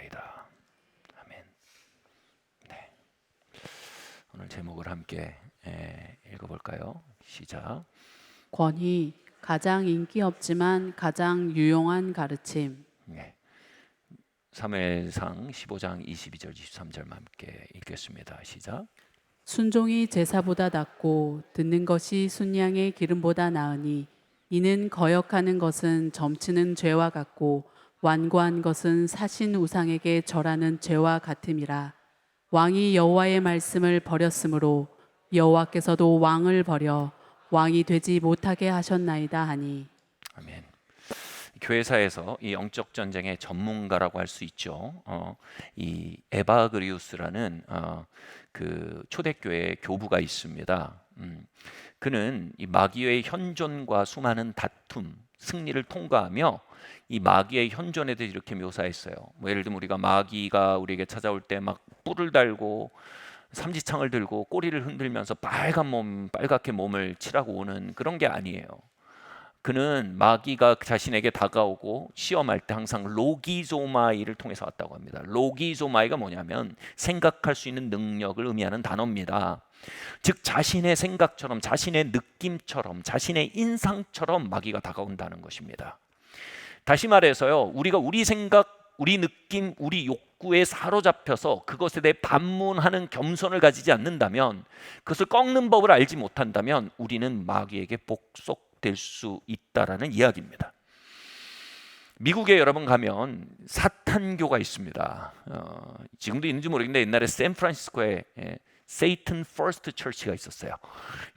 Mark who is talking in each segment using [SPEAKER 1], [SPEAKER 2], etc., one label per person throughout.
[SPEAKER 1] 아니하리이다. 아멘. 네. 오늘 제목을 함께 읽어볼까요? 시작.
[SPEAKER 2] 권위, 가장 인기 없지만 가장 유용한 가르침.
[SPEAKER 1] 네. 사무엘상 15장 22절 23절만 함께 읽겠습니다. 시작.
[SPEAKER 2] 순종이 제사보다 낫고 듣는 것이 순양의 기름보다 나으니 이는 거역하는 것은 점치는 죄와 같고 완고한 것은 사신 우상에게 절하는 죄와 같음이라. 왕이 여호와의 말씀을 버렸으므로 여호와께서도 왕을 버려 왕이 되지 못하게 하셨나이다 하니.
[SPEAKER 1] 아멘. 교회사에서 이 영적 전쟁의 전문가라고 할 수 있죠. 이 에바그리우스라는 그 초대교회 교부가 있습니다. 그는 이 마귀의 현존과 수많은 다툼, 승리를 통과하며 이 마귀의 현존에 대해 이렇게 묘사했어요. 뭐 예를 들면 우리가 마귀가 우리에게 찾아올 때 막 뿔을 달고 삼지창을 들고 꼬리를 흔들면서 빨갛게 몸을 칠하고 오는 그런 게 아니에요. 그는 마귀가 자신에게 다가오고 시험할 때 항상 로기조마이를 통해서 왔다고 합니다. 로기조마이가 뭐냐면 생각할 수 있는 능력을 의미하는 단어입니다. 즉 자신의 생각처럼, 자신의 느낌처럼, 자신의 인상처럼 마귀가 다가온다는 것입니다. 다시 말해서요, 우리가 우리 생각, 우리 느낌, 우리 욕구에 사로잡혀서 그것에 대해 반문하는 겸손을 가지지 않는다면, 그것을 꺾는 법을 알지 못한다면 우리는 마귀에게 복속될 수 있다라는 이야기입니다. 미국에 여러분 가면 사탄교가 있습니다. 지금도 있는지 모르겠는데 옛날에 샌프란시스코에 세이튼 퍼스트 처치가 있었어요.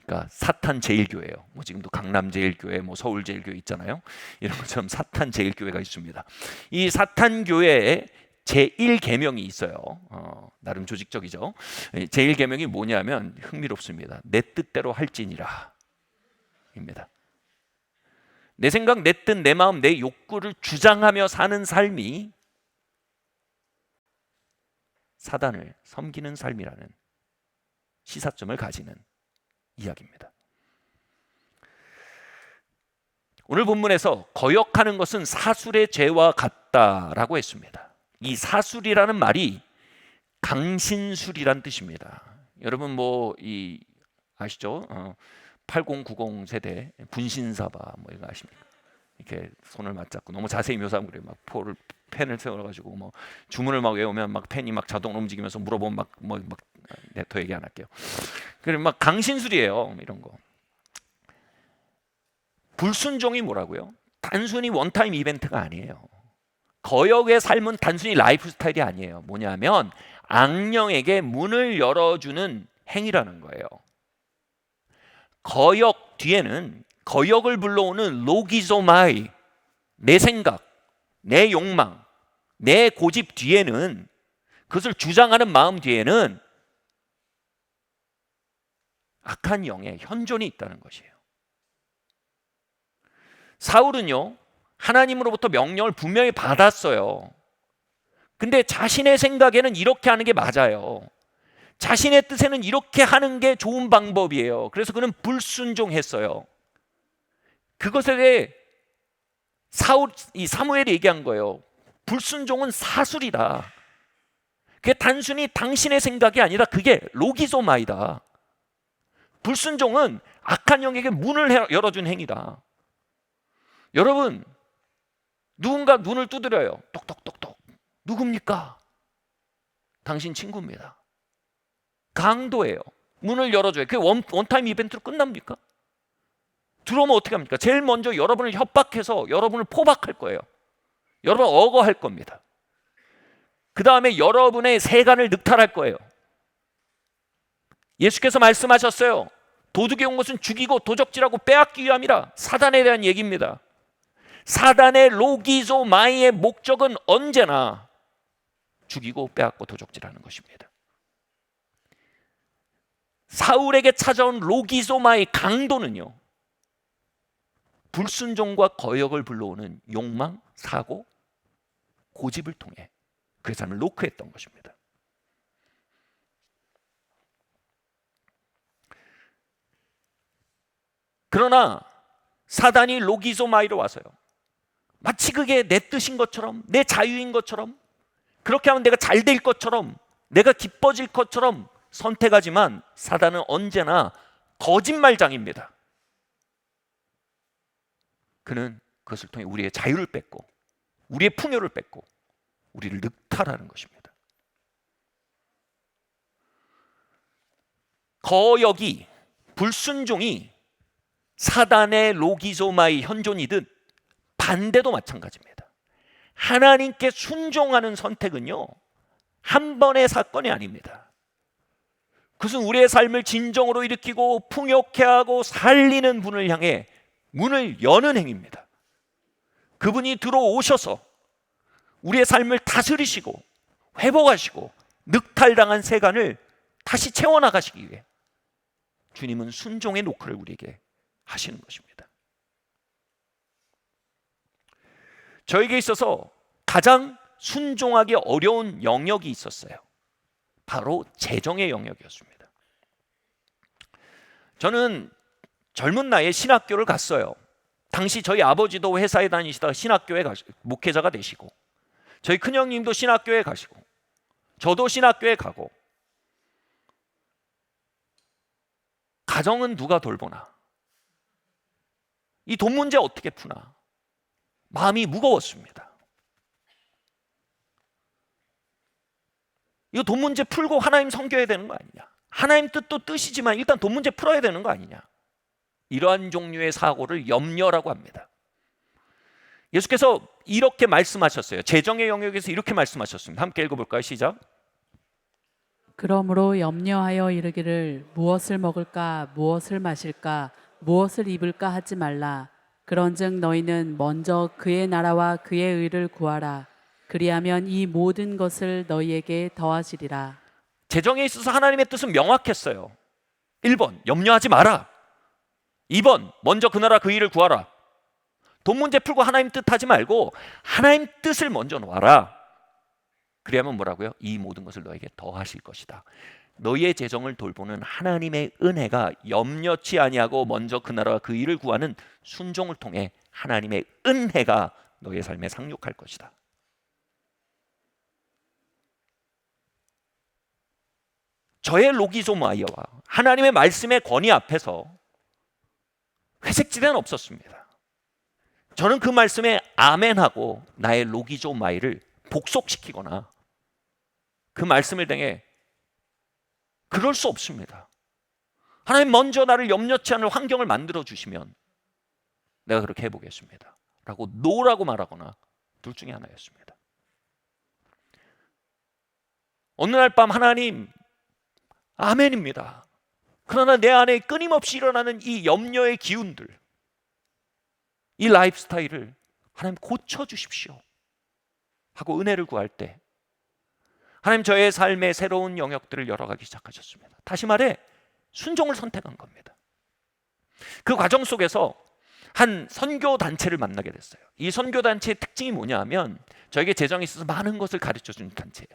[SPEAKER 1] 그러니까 사탄 제일교회예요. 뭐 지금도 강남 제일교회, 뭐 서울 제일교회 있잖아요. 이런 것처럼 사탄 제일교회가 있습니다. 이 사탄 교회에 제1계명이 있어요. 나름 조직적이죠. 제1계명이 뭐냐면 흥미롭습니다. 내 뜻대로 할지니라 입니다. 내 생각, 내 뜻, 내 마음, 내 욕구를 주장하며 사는 삶이 사단을 섬기는 삶이라는 시사점을 가지는 이야기입니다. 오늘 본문에서 거역하는 것은 사술의 죄와 같다라고 했습니다. 이 사술이라는 말이 강신술이란 뜻입니다. 여러분 아시죠? 8090 세대 분신사바 뭐 이거 아십니까? 이렇게 손을 맞잡고 너무 자세히 묘사하면 그래요. 막 펜을 세워가지고 뭐 주문을 막 외우면 막 펜이 막 자동으로 움직이면서 물어보면 더 얘기 안 할게요. 그래 막 강신술이에요. 이런 거. 불순종이 뭐라고요? 단순히 원타임 이벤트가 아니에요. 거역의 삶은 단순히 라이프 스타일이 아니에요. 뭐냐면 악령에게 문을 열어주는 행위라는 거예요. 거역 뒤에는 거역을 불러오는 로기조마이, 내 생각, 내 욕망, 내 고집 뒤에는, 그것을 주장하는 마음 뒤에는 악한 영의 현존이 있다는 것이에요. 사울은요, 하나님으로부터 명령을 분명히 받았어요. 근데 자신의 생각에는 이렇게 하는 게 맞아요. 자신의 뜻에는 이렇게 하는 게 좋은 방법이에요. 그래서 그는 불순종했어요. 그것에 대해 사무엘이 얘기한 거예요. 불순종은 사술이다. 그게 단순히 당신의 생각이 아니라 그게 로기조마이다. 불순종은 악한 영에게 문을 열어준 행위다. 여러분, 누군가 눈을 두드려요. 똑똑똑똑. 누굽니까? 당신 친구입니다. 강도예요. 문을 열어줘요. 그게 원타임 이벤트로 끝납니까? 들어오면 어떻게 합니까? 제일 먼저 여러분을 협박해서 여러분을 포박할 거예요. 여러분 억어할 겁니다. 그 다음에 여러분의 세간을 늑탈할 거예요. 예수께서 말씀하셨어요. 도둑이 온 것은 죽이고 도적질하고 빼앗기 위함이라. 사단에 대한 얘기입니다. 사단의 로기조마이의 목적은 언제나 죽이고 빼앗고 도적질하는 것입니다. 사울에게 찾아온 로기조마의 강도는요, 불순종과 거역을 불러오는 욕망, 사고, 고집을 통해 그 삶을 노크했던 것입니다. 그러나 사단이 로기조마이로 와서요, 마치 그게 내 뜻인 것처럼, 내 자유인 것처럼, 그렇게 하면 내가 잘 될 것처럼, 내가 기뻐질 것처럼 선택하지만 사단은 언제나 거짓말장입니다. 그는 그것을 통해 우리의 자유를 뺏고 우리의 풍요를 뺏고 우리를 늑탈하는 것입니다. 거역이, 불순종이 사단의 로기조마의 현존이듯 반대도 마찬가지입니다. 하나님께 순종하는 선택은요, 한 번의 사건이 아닙니다. 그것은 우리의 삶을 진정으로 일으키고 풍요케 하고 살리는 분을 향해 문을 여는 행위입니다. 그분이 들어오셔서 우리의 삶을 다스리시고 회복하시고 늑탈당한 세간을 다시 채워나가시기 위해 주님은 순종의 노크를 우리에게 하시는 것입니다. 저에게 있어서 가장 순종하기 어려운 영역이 있었어요. 바로 재정의 영역이었습니다. 저는 젊은 나이에 신학교를 갔어요. 당시 저희 아버지도 회사에 다니시다가 신학교에 목회자가 되시고, 저희 큰형님도 신학교에 가시고, 저도 신학교에 가고, 가정은 누가 돌보나? 이 돈 문제 어떻게 푸나? 마음이 무거웠습니다. 이거 돈 문제 풀고 하나님 섬겨야 되는 거 아니냐? 하나님 뜻도 뜻이지만 일단 돈 문제 풀어야 되는 거 아니냐? 이러한 종류의 사고를 염려라고 합니다. 예수께서 이렇게 말씀하셨어요. 재정의 영역에서 이렇게 말씀하셨습니다. 함께 읽어볼까요? 시작.
[SPEAKER 2] 그러므로 염려하여 이르기를 무엇을 먹을까 무엇을 마실까 무엇을 입을까 하지 말라. 그런즉 너희는 먼저 그의 나라와 그의 의를 구하라. 그리하면 이 모든 것을 너희에게 더하시리라.
[SPEAKER 1] 재정에 있어서 하나님의 뜻은 명확했어요. 1번, 염려하지 마라. 2번, 먼저 그 나라 그 일을 구하라. 돈 문제 풀고 하나님 뜻하지 말고 하나님 뜻을 먼저 놓아라. 그래야만 뭐라고요? 이 모든 것을 너에게 더하실 것이다. 너희의 재정을 돌보는 하나님의 은혜가 염려치 아니하고 먼저 그 나라와 그 일을 구하는 순종을 통해 하나님의 은혜가 너희의 삶에 상륙할 것이다. 저의 로기조마이어와 하나님의 말씀의 권위 앞에서 회색지대는 없었습니다. 저는 그 말씀에 아멘하고 나의 로기조마이를 복속시키거나 그 말씀을 당해 그럴 수 없습니다. 하나님 먼저 나를 염려치 않을 환경을 만들어 주시면 내가 그렇게 해보겠습니다 라고 노라고 말하거나 둘 중에 하나였습니다. 어느 날 밤 하나님 아멘입니다. 그러나 내 안에 끊임없이 일어나는 이 염려의 기운들, 이 라이프 스타일을 하나님 고쳐주십시오 하고 은혜를 구할 때 하나님 저의 삶의 새로운 영역들을 열어가기 시작하셨습니다. 다시 말해 순종을 선택한 겁니다. 그 과정 속에서 한 선교단체를 만나게 됐어요. 이 선교단체의 특징이 뭐냐 하면 저에게 재정에 있어서 많은 것을 가르쳐주는 단체예요.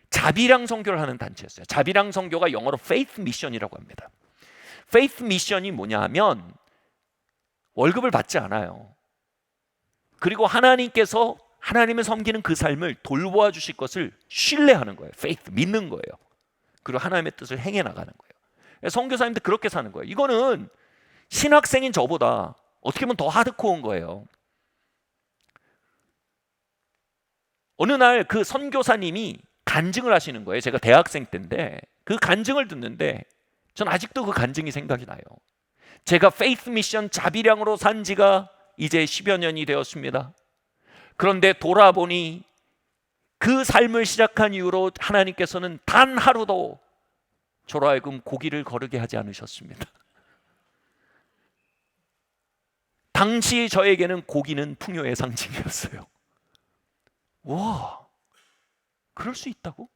[SPEAKER 1] 자비랑 선교를 하는 단체였어요. 자비랑 선교가 영어로 faith mission이라고 합니다. faith mission이 뭐냐 하면 월급을 받지 않아요. 그리고 하나님께서 하나님을 섬기는 그 삶을 돌보아 주실 것을 신뢰하는 거예요. faith, 믿는 거예요. 그리고 하나님의 뜻을 행해 나가는 거예요. 선교사님들 그렇게 사는 거예요. 이거는 신학생인 저보다 어떻게 보면 더 하드코어인 거예요. 어느 날 그 선교사님이 간증을 하시는 거예요. 제가 대학생 때인데 그 간증을 듣는데 전 아직도 그 간증이 생각이 나요. 제가 페이스 미션 자비량으로 산 지가 이제 10여 년이 되었습니다. 그런데 돌아보니 그 삶을 시작한 이후로 하나님께서는 단 하루도 저로 하여금 고기를 거르게 하지 않으셨습니다. 당시 저에게는 고기는 풍요의 상징이었어요. 와, 그럴 수 있다고?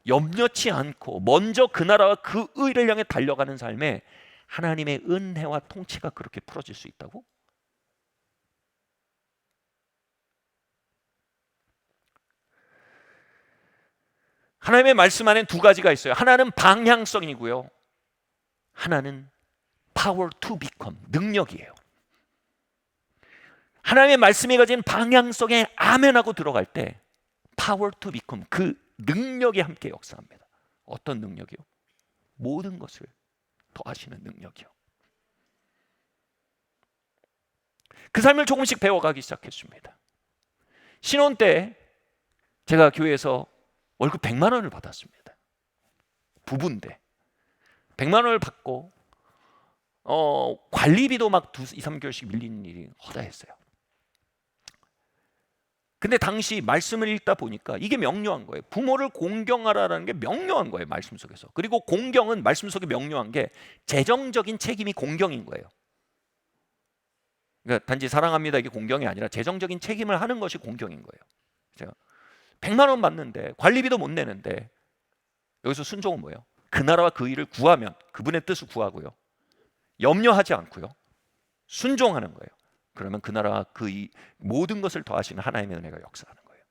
[SPEAKER 1] 염려치 않고 먼저 그 나라와 그 의를 향해 달려가는 삶에 하나님의 은혜와 통치가 그렇게 풀어질 수 있다고? 하나님의 말씀 안에 두 가지가 있어요. 하나는 방향성이고요. 하나는 power to become, 능력이에요. 하나님의 말씀이 가진 방향성에 아멘하고 들어갈 때 power to become, 그 능력이 함께 역사합니다. 어떤 능력이요? 모든 것을 더하시는 능력이요. 그 삶을 조금씩 배워가기 시작했습니다. 신혼 때 제가 교회에서 월급 100만 원을 받았습니다. 부부인데 100만 원을 받고 관리비도 막 2, 3개월씩 밀리는 일이 허다했어요. 근데 당시 말씀을 읽다 보니까 이게 명료한 거예요. 부모를 공경하라는 게 명료한 거예요, 말씀 속에서. 그리고 공경은 말씀 속에 명료한 게 재정적인 책임이 공경인 거예요. 그러니까 단지 사랑합니다 이게 공경이 아니라 재정적인 책임을 하는 것이 공경인 거예요. 제가 100만 원 받는데 관리비도 못 내는데 여기서 순종은 뭐예요? 그 나라와 그 일을 구하면 그분의 뜻을 구하고요. 염려하지 않고요. 순종하는 거예요. 그러면 그 나라와 그 모든 것을 더하시는 하나님의 은혜가 역사하는 거예요.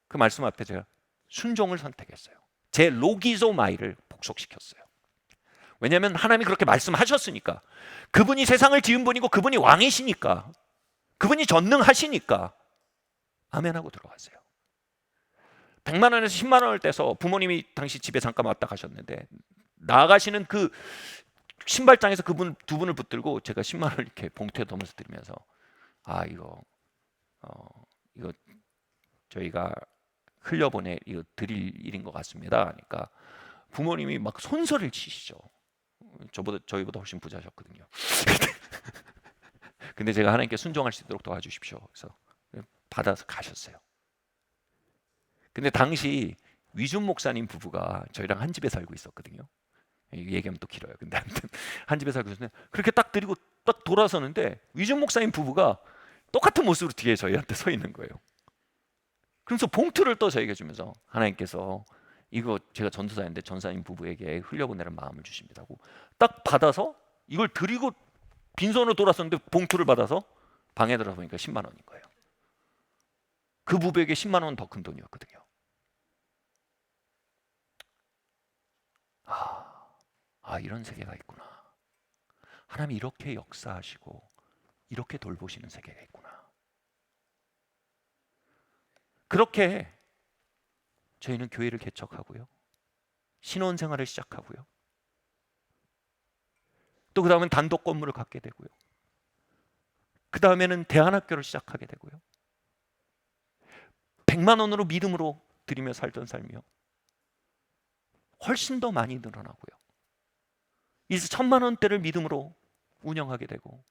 [SPEAKER 1] 그 말씀 앞에 제가 순종을 선택했어요. 제 로기조마이를 복속시켰어요. 왜냐하면 하나님이 그렇게 말씀하셨으니까, 그분이 세상을 지은 분이고 그분이 왕이시니까, 그분이 전능하시니까 아멘하고 들어갔어요. 100만 원에서 10만 원을 떼서 부모님이 당시 집에 잠깐 왔다 가셨는데 나가시는 그 신발장에서 그분 두 분을 붙들고 제가 10만 원을 이렇게 봉투에 넣으면서 드리면서 이거 저희가 흘려보내 이거 드릴 일인 것 같습니다. 그러니까 부모님이 막 손소리를 치시죠. 저희보다 훨씬 부자셨거든요. 근데 제가 하나님께 순종할 수 있도록 도와주십시오. 그래서 받아서 가셨어요. 근데 당시 위준 목사님 부부가 저희랑 한 집에 살고 있었거든요. 얘기하면 또 길어요. 근데 아무튼 한 집에 살고 있었는데 그렇게 딱 드리고 딱 돌아서는데 위준 목사님 부부가 똑같은 모습으로 뒤에 저희한테 서 있는 거예요. 그래서 봉투를 또 저에게 주면서 하나님께서 이거 제가 전도사인데 전사님 부부에게 흘려보내는 마음을 주십니다고 딱 받아서 이걸 드리고 빈손으로 돌아섰는데 봉투를 받아서 방에 들어서 보니까 10만 원인 거예요. 그 부부에게 10만 원 더 큰 돈이었거든요. 이런 세계가 있구나. 하나님이 이렇게 역사하시고 이렇게 돌보시는 세계가 있구나. 그렇게 저희는 교회를 개척하고요. 신혼생활을 시작하고요. 또 그 다음엔 단독 건물을 갖게 되고요. 그 다음에는 대안학교를 시작하게 되고요. 100만 원으로 믿음으로 드리며 살던 삶이요. 훨씬 더 많이 늘어나고요. 이제 1000만 원대를 믿음으로 운영하게 되고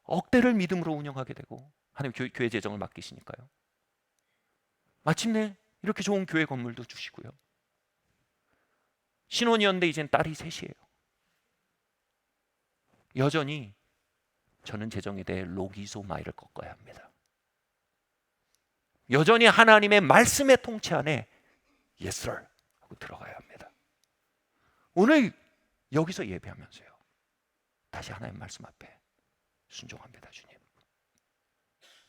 [SPEAKER 1] 억대를 믿음으로 운영하게 되고 하나님 교회 재정을 맡기시니까요. 마침내 이렇게 좋은 교회 건물도 주시고요. 신혼이었는데 이젠 딸이 셋이에요. 여전히 저는 재정에 대해 로기소마이를 꺾어야 합니다. 여전히 하나님의 말씀의 통치 안에 Yes sir 하고 들어가야 합니다. 오늘 여기서 예배하면서요, 다시 하나님 말씀 앞에 순종합니다. 주님,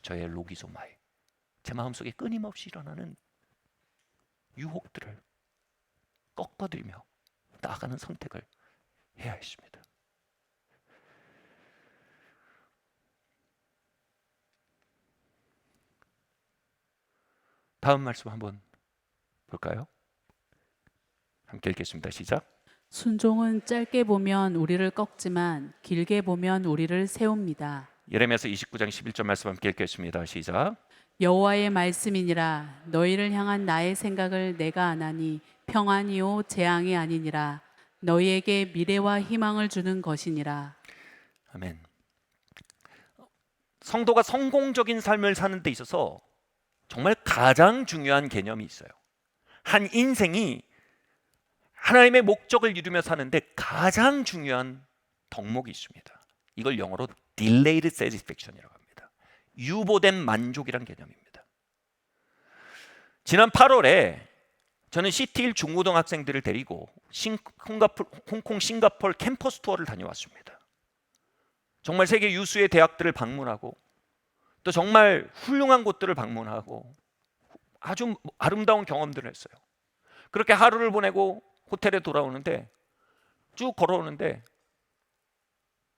[SPEAKER 1] 저의 로기소마이, 제 마음속에 끊임없이 일어나는 유혹들을 꺾어들이며 나아가는 선택을 해야 했습니다. 다음 말씀 한번 볼까요? 함께 읽겠습니다. 시작.
[SPEAKER 2] 순종은 짧게 보면 우리를 꺾지만 길게 보면 우리를 세웁니다.
[SPEAKER 1] 예레미야서 29장 11절 말씀 함께 읽겠습니다. 시작.
[SPEAKER 2] 여호와의 말씀이니라. 너희를 향한 나의 생각을 내가 아나니 평안이요 재앙이 아니니라. 너희에게 미래와 희망을 주는 것이니라.
[SPEAKER 1] 아멘. 성도가 성공적인 삶을 사는 데 있어서 정말 가장 중요한 개념이 있어요. 한 인생이 하나님의 목적을 이루며 사는데 가장 중요한 덕목이 있습니다. 이걸 영어로 delayed satisfaction이라고 합니다. 유보된 만족이란 개념입니다. 지난 8월에 저는 시티1 중고등학생들을 데리고 홍콩 싱가포르 캠퍼스 투어를 다녀왔습니다. 정말 세계 유수의 대학들을 방문하고 또 정말 훌륭한 곳들을 방문하고 아주 아름다운 경험들을 했어요. 그렇게 하루를 보내고 호텔에 돌아오는데 쭉 걸어오는데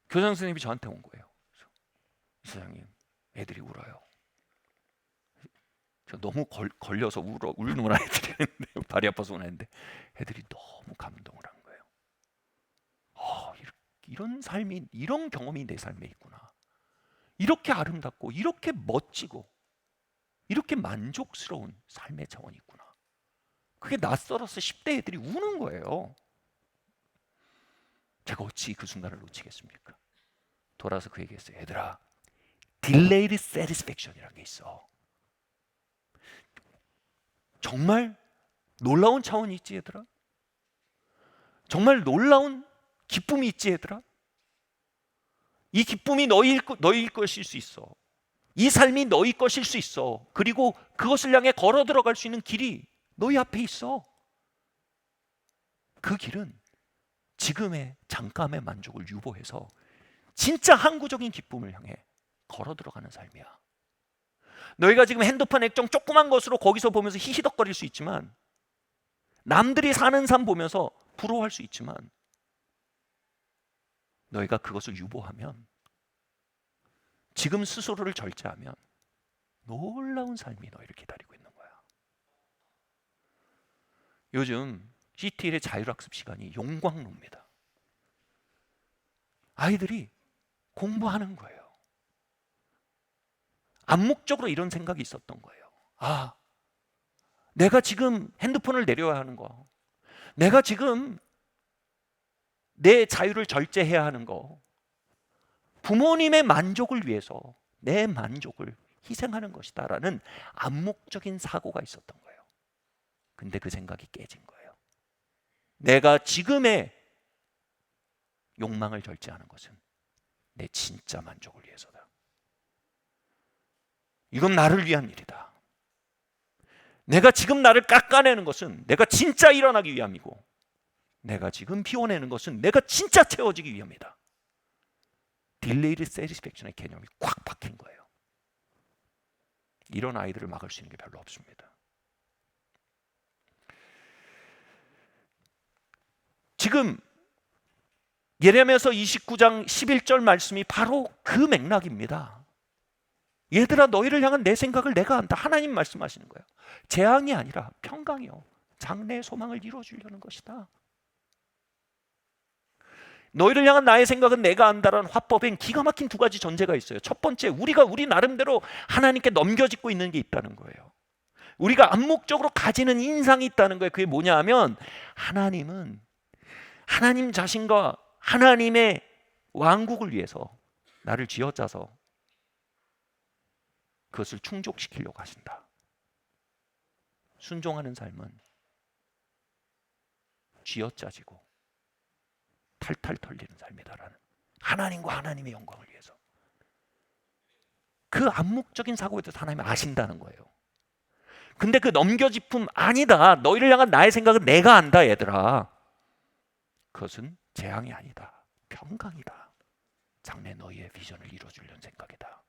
[SPEAKER 1] 교장 선생님이 저한테 온 거예요. 이사장님, 애들이 울어요. 저 너무 걸려서 울느라 애들이 했는데 발이 아파서 우는데 애들이 너무 감동을 한 거예요. 이런 삶이, 이런 경험이 내 삶에 있구나. 이렇게 아름답고 이렇게 멋지고 이렇게 만족스러운 삶의 차원이 있구나. 그게 낯설어서 10대 애들이 우는 거예요. 제가 어찌 그 순간을 놓치겠습니까? 돌아서 그 얘기했어요. 얘들아, delayed satisfaction이라는 게 있어. 정말 놀라운 차원이 있지 얘들아. 정말 놀라운 기쁨이 있지 얘들아. 이 기쁨이 너희 것일 수 있어. 이 삶이 너희 것일 수 있어. 그리고 그것을 향해 걸어 들어갈 수 있는 길이 너희 앞에 있어. 그 길은 지금의 잠깐의 만족을 유보해서 진짜 항구적인 기쁨을 향해 걸어 들어가는 삶이야. 너희가 지금 핸드폰 액정 조그만 것으로 거기서 보면서 히히덕거릴 수 있지만, 남들이 사는 삶 보면서 부러워할 수 있지만, 너희가 그것을 유보하면, 지금 스스로를 절제하면 놀라운 삶이 너희를 기다리고 있는 거야. 요즘 CTL의 자율학습 시간이 용광로입니다. 아이들이 공부하는 거예요. 암묵적으로 이런 생각이 있었던 거예요. 아, 내가 지금 핸드폰을 내려야 하는 거, 내가 지금 내 자유를 절제해야 하는 거, 부모님의 만족을 위해서 내 만족을 희생하는 것이다 라는 암묵적인 사고가 있었던 거예요. 근데 그 생각이 깨진 거예요. 내가 지금의 욕망을 절제하는 것은 내 진짜 만족을 위해서다. 이건 나를 위한 일이다. 내가 지금 나를 깎아내는 것은 내가 진짜 일어나기 위함이고, 내가 지금 비워내는 것은 내가 진짜 채워지기 위함이다. 딜레이드 세티스팩션의 개념이 꽉 박힌 거예요. 이런 아이들을 막을 수 있는 게 별로 없습니다. 지금 예레미야서 29장 11절 말씀이 바로 그 맥락입니다. 얘들아, 너희를 향한 내 생각을 내가 안다. 하나님 말씀하시는 거예요. 재앙이 아니라 평강이요, 장래의 소망을 이루어주려는 것이다. 너희를 향한 나의 생각은 내가 안다라는 화법엔 기가 막힌 두 가지 전제가 있어요. 첫 번째, 우리가 우리 나름대로 하나님께 넘겨짓고 있는 게 있다는 거예요. 우리가 암묵적으로 가지는 인상이 있다는 거예요. 그게 뭐냐 하면, 하나님은 하나님 자신과 하나님의 왕국을 위해서 나를 쥐어짜서 그것을 충족시키려고 하신다. 순종하는 삶은 쥐어짜지고 탈탈 털리는 삶이다라는, 하나님과 하나님의 영광을 위해서. 그 암묵적인 사고에 대해서 하나님은 아신다는 거예요. 근데 그 넘겨짚음 아니다, 너희를 향한 나의 생각은 내가 안다 얘들아, 그것은 재앙이 아니다, 평강이다. 장래 너희의 비전을 이루어주려는 생각이다.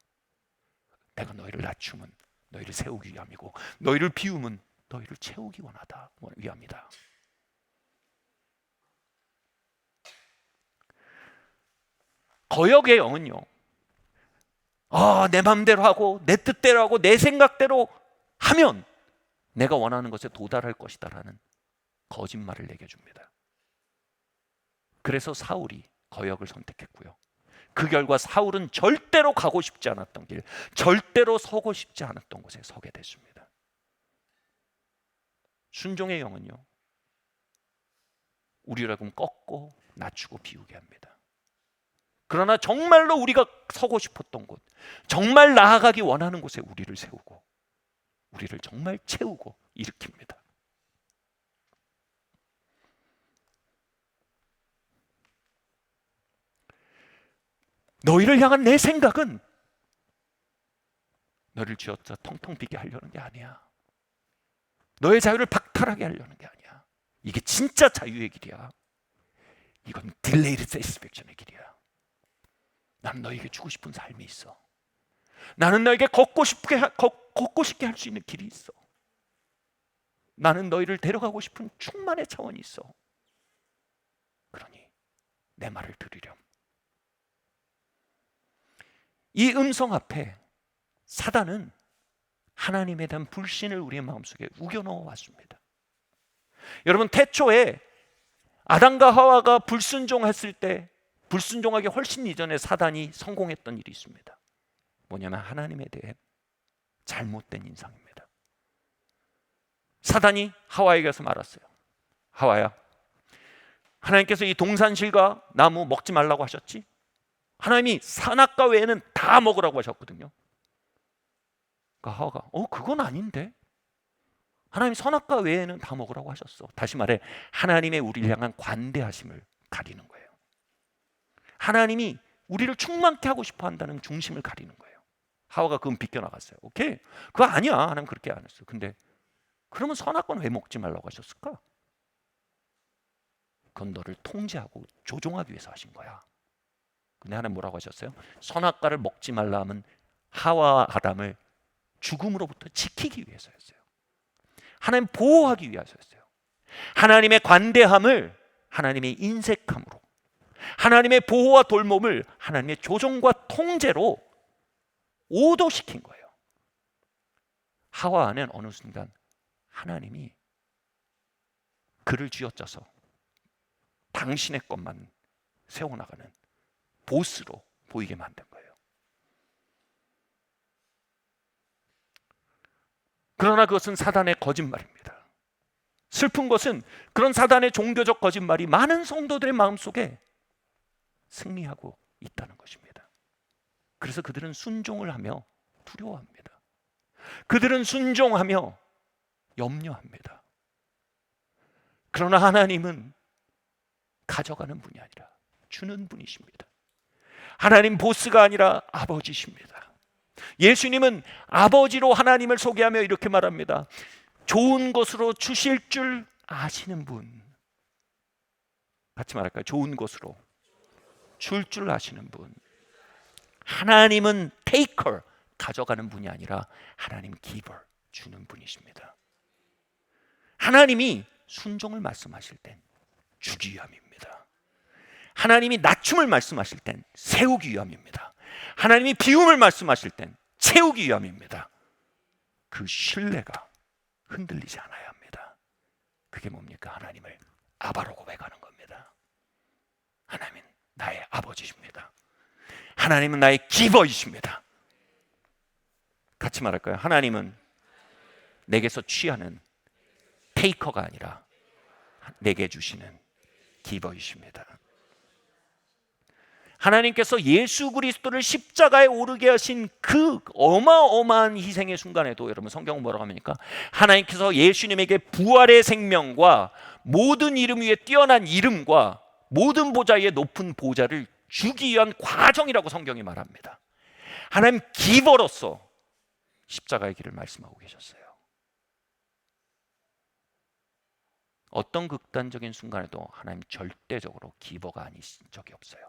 [SPEAKER 1] 내가 너희를 낮춤은 너희를 세우기 위함이고, 너희를 비움은 너희를 채우기 위함이다. 거역의 영은요, 내 맘대로 하고 내 뜻대로 하고 내 생각대로 하면 내가 원하는 것에 도달할 것이다 라는 거짓말을 내게 줍니다. 그래서 사울이 거역을 선택했고요, 그 결과 사울은 절대로 가고 싶지 않았던 길, 절대로 서고 싶지 않았던 곳에 서게 됐습니다. 순종의 영은요, 우리를 꺾고 낮추고 비우게 합니다. 그러나 정말로 우리가 서고 싶었던 곳, 정말 나아가기 원하는 곳에 우리를 세우고, 우리를 정말 채우고 일으킵니다. 너희를 향한 내 생각은 너를 쥐어짜 텅텅 비게 하려는 게 아니야. 너의 자유를 박탈하게 하려는 게 아니야. 이게 진짜 자유의 길이야. 이건 딜레이드 세티스팩션의 길이야. 나는 너에게 주고 싶은 삶이 있어. 나는 너에게 걷고 싶게 할 수 있는 길이 있어. 나는 너희를 데려가고 싶은 충만의 차원이 있어. 그러니 내 말을 들으렴. 이 음성 앞에 사단은 하나님에 대한 불신을 우리의 마음속에 우겨넣어 왔습니다. 여러분, 태초에 아담과 하와가 불순종했을 때 불순종하기 훨씬 이전에 사단이 성공했던 일이 있습니다. 뭐냐면 하나님에 대해 잘못된 인상입니다. 사단이 하와에게서 말았어요. 하와야, 하나님께서 이 동산실과 나무 먹지 말라고 하셨지? 하나님이 선악과 외에는 다 먹으라고 하셨거든요. 그러니까 하와가 그건 아닌데? 하나님 선악과 외에는 다 먹으라고 하셨어. 다시 말해, 하나님의 우리를 향한 관대하심을 가리는 거예요. 하나님이 우리를 충만케 하고 싶어 한다는 중심을 가리는 거예요. 하와가 그건 비껴나갔어요. 오케이, 그거 아니야, 하나님 그렇게 안 했어. 근데 그러면 선악과는 왜 먹지 말라고 하셨을까? 그건 너를 통제하고 조종하기 위해서 하신 거야. 근데 하나님 뭐라고 하셨어요? 선악과를 먹지 말라 하면 하와와 아담을 죽음으로부터 지키기 위해서였어요. 하나님 보호하기 위해서였어요. 하나님의 관대함을 하나님의 인색함으로, 하나님의 보호와 돌봄을 하나님의 조종과 통제로 오도시킨 거예요. 하와는 어느 순간 하나님이 그를 쥐어짜서 당신의 것만 세워나가는 보스로 보이게 만든 거예요. 그러나 그것은 사단의 거짓말입니다. 슬픈 것은 그런 사단의 종교적 거짓말이 많은 성도들의 마음속에 승리하고 있다는 것입니다. 그래서 그들은 순종을 하며 두려워합니다. 그들은 순종하며 염려합니다. 그러나 하나님은 가져가는 분이 아니라 주는 분이십니다. 하나님 보스가 아니라 아버지십니다. 예수님은 아버지로 하나님을 소개하며 이렇게 말합니다. 좋은 것으로 주실 줄 아시는 분. 같이 말할까요? 좋은 것으로 줄 줄 아시는 분. 하나님은 taker, 가져가는 분이 아니라 하나님 giver, 주는 분이십니다. 하나님이 순종을 말씀하실 땐 주기 위함입니다. 하나님이 낮춤을 말씀하실 땐 세우기 위함입니다. 하나님이 비움을 말씀하실 땐 채우기 위함입니다. 그 신뢰가 흔들리지 않아야 합니다. 그게 뭡니까? 하나님을 아바로 고백하는 겁니다. 하나님은 나의 아버지십니다. 하나님은 나의 기버이십니다. 같이 말할까요? 하나님은 내게서 취하는 테이커가 아니라 내게 주시는 기버이십니다. 하나님께서 예수 그리스도를 십자가에 오르게 하신 그 어마어마한 희생의 순간에도, 여러분 성경은 뭐라고 합니까? 하나님께서 예수님에게 부활의 생명과 모든 이름 위에 뛰어난 이름과 모든 보좌 위에 높은 보좌를 주기 위한 과정이라고 성경이 말합니다. 하나님 기버로서 십자가의 길을 말씀하고 계셨어요. 어떤 극단적인 순간에도 하나님 절대적으로 기버가 아니신 적이 없어요.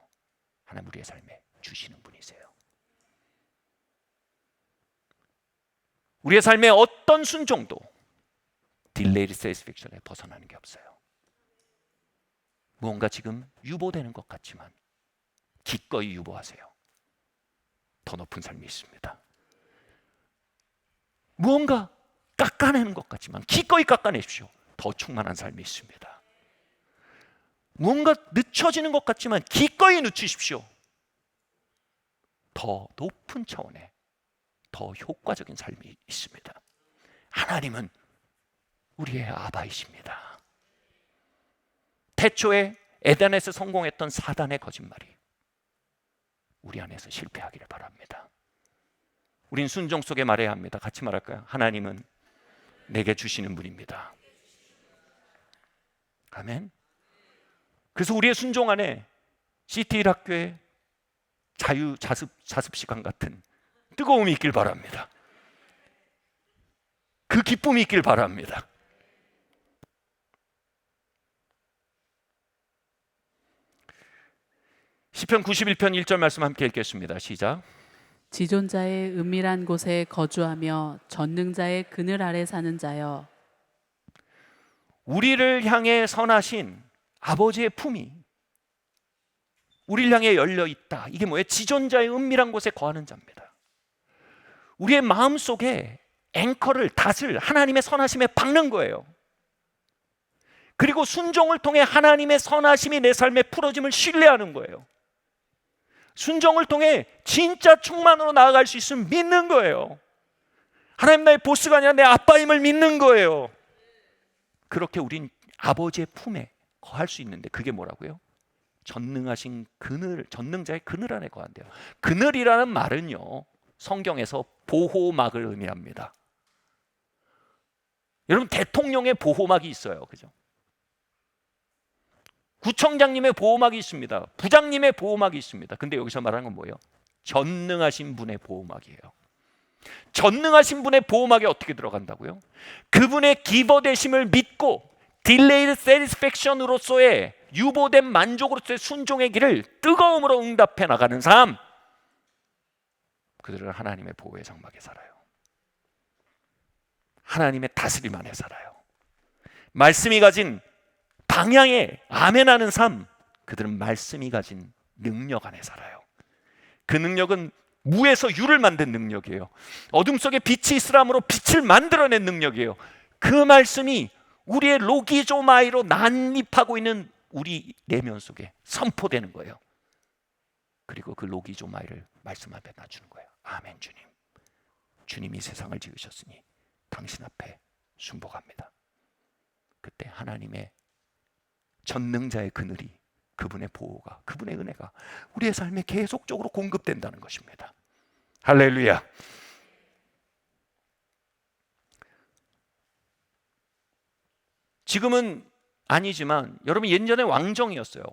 [SPEAKER 1] 하나님 우리의 삶에 주시는 분이세요. 우리의 삶의 어떤 순종도 딜레이드 세티스팩션에 벗어나는 게 없어요. 무언가 지금 유보되는 것 같지만 기꺼이 유보하세요. 더 높은 삶이 있습니다. 무언가 깎아내는 것 같지만 기꺼이 깎아내십시오. 더 충만한 삶이 있습니다. 무언가 늦춰지는 것 같지만 기꺼이 늦추십시오. 더 높은 차원의 더 효과적인 삶이 있습니다. 하나님은 우리의 아바이십니다. 태초에 에덴에서 성공했던 사단의 거짓말이 우리 안에서 실패하기를 바랍니다. 우린 순종 속에 말해야 합니다. 같이 말할까요? 하나님은 내게 주시는 분입니다. 아멘. 그래서 우리의 순종 안에 CT 1학교의 자습 시간 같은 뜨거움이 있길 바랍니다. 그 기쁨이 있길 바랍니다. 시편 91편 1절 말씀 함께 읽겠습니다. 시작.
[SPEAKER 2] 지존자의 은밀한 곳에 거주하며 전능자의 그늘 아래 사는 자여.
[SPEAKER 1] 우리를 향해 선하신 아버지의 품이 우리를 향해 열려 있다. 이게 뭐예요? 지존자의 은밀한 곳에 거하는 자입니다. 우리의 마음속에 앵커를, 닷을 하나님의 선하심에 박는 거예요. 그리고 순종을 통해 하나님의 선하심이 내 삶에 풀어짐을 신뢰하는 거예요. 순종을 통해 진짜 충만으로 나아갈 수 있음을 믿는 거예요. 하나님 나의 보스가 아니라 내 아빠임을 믿는 거예요. 그렇게 우린 아버지의 품에 거할 수 있는데, 그게 뭐라고요? 전능하신 그늘, 전능자의 그늘 안에 거한대요. 그늘이라는 말은요, 성경에서 보호막을 의미합니다. 여러분, 대통령의 보호막이 있어요, 그죠? 구청장님의 보호막이 있습니다. 부장님의 보호막이 있습니다. 근데 여기서 말하는 건 뭐예요? 전능하신 분의 보호막이에요. 전능하신 분의 보호막에 어떻게 들어간다고요? 그분의 기버되심을 믿고 딜레이드 세티스팩션으로서의 유보된 만족으로서의 순종의 길을 뜨거움으로 응답해 나가는 삶, 그들은 하나님의 보호의 장막에 살아요. 하나님의 다스림 안에 살아요. 말씀이 가진 방향에 아멘하는 삶, 그들은 말씀이 가진 능력 안에 살아요. 그 능력은 무에서 유를 만든 능력이에요. 어둠 속에 빛이 있으람으로 빛을 만들어낸 능력이에요. 그 말씀이 우리의 로기조마이로 난입하고 있는 우리 내면 속에 선포되는 거예요. 그리고 그 로기조마이를 말씀 앞에 놔주는 거예요. 아멘. 주님, 주님이 세상을 지으셨으니 당신 앞에 순복합니다. 그때 하나님의 전능자의 그늘이, 그분의 보호가, 그분의 은혜가 우리의 삶에 계속적으로 공급된다는 것입니다. 할렐루야. 지금은 아니지만 여러분, 예전에 왕정이었어요.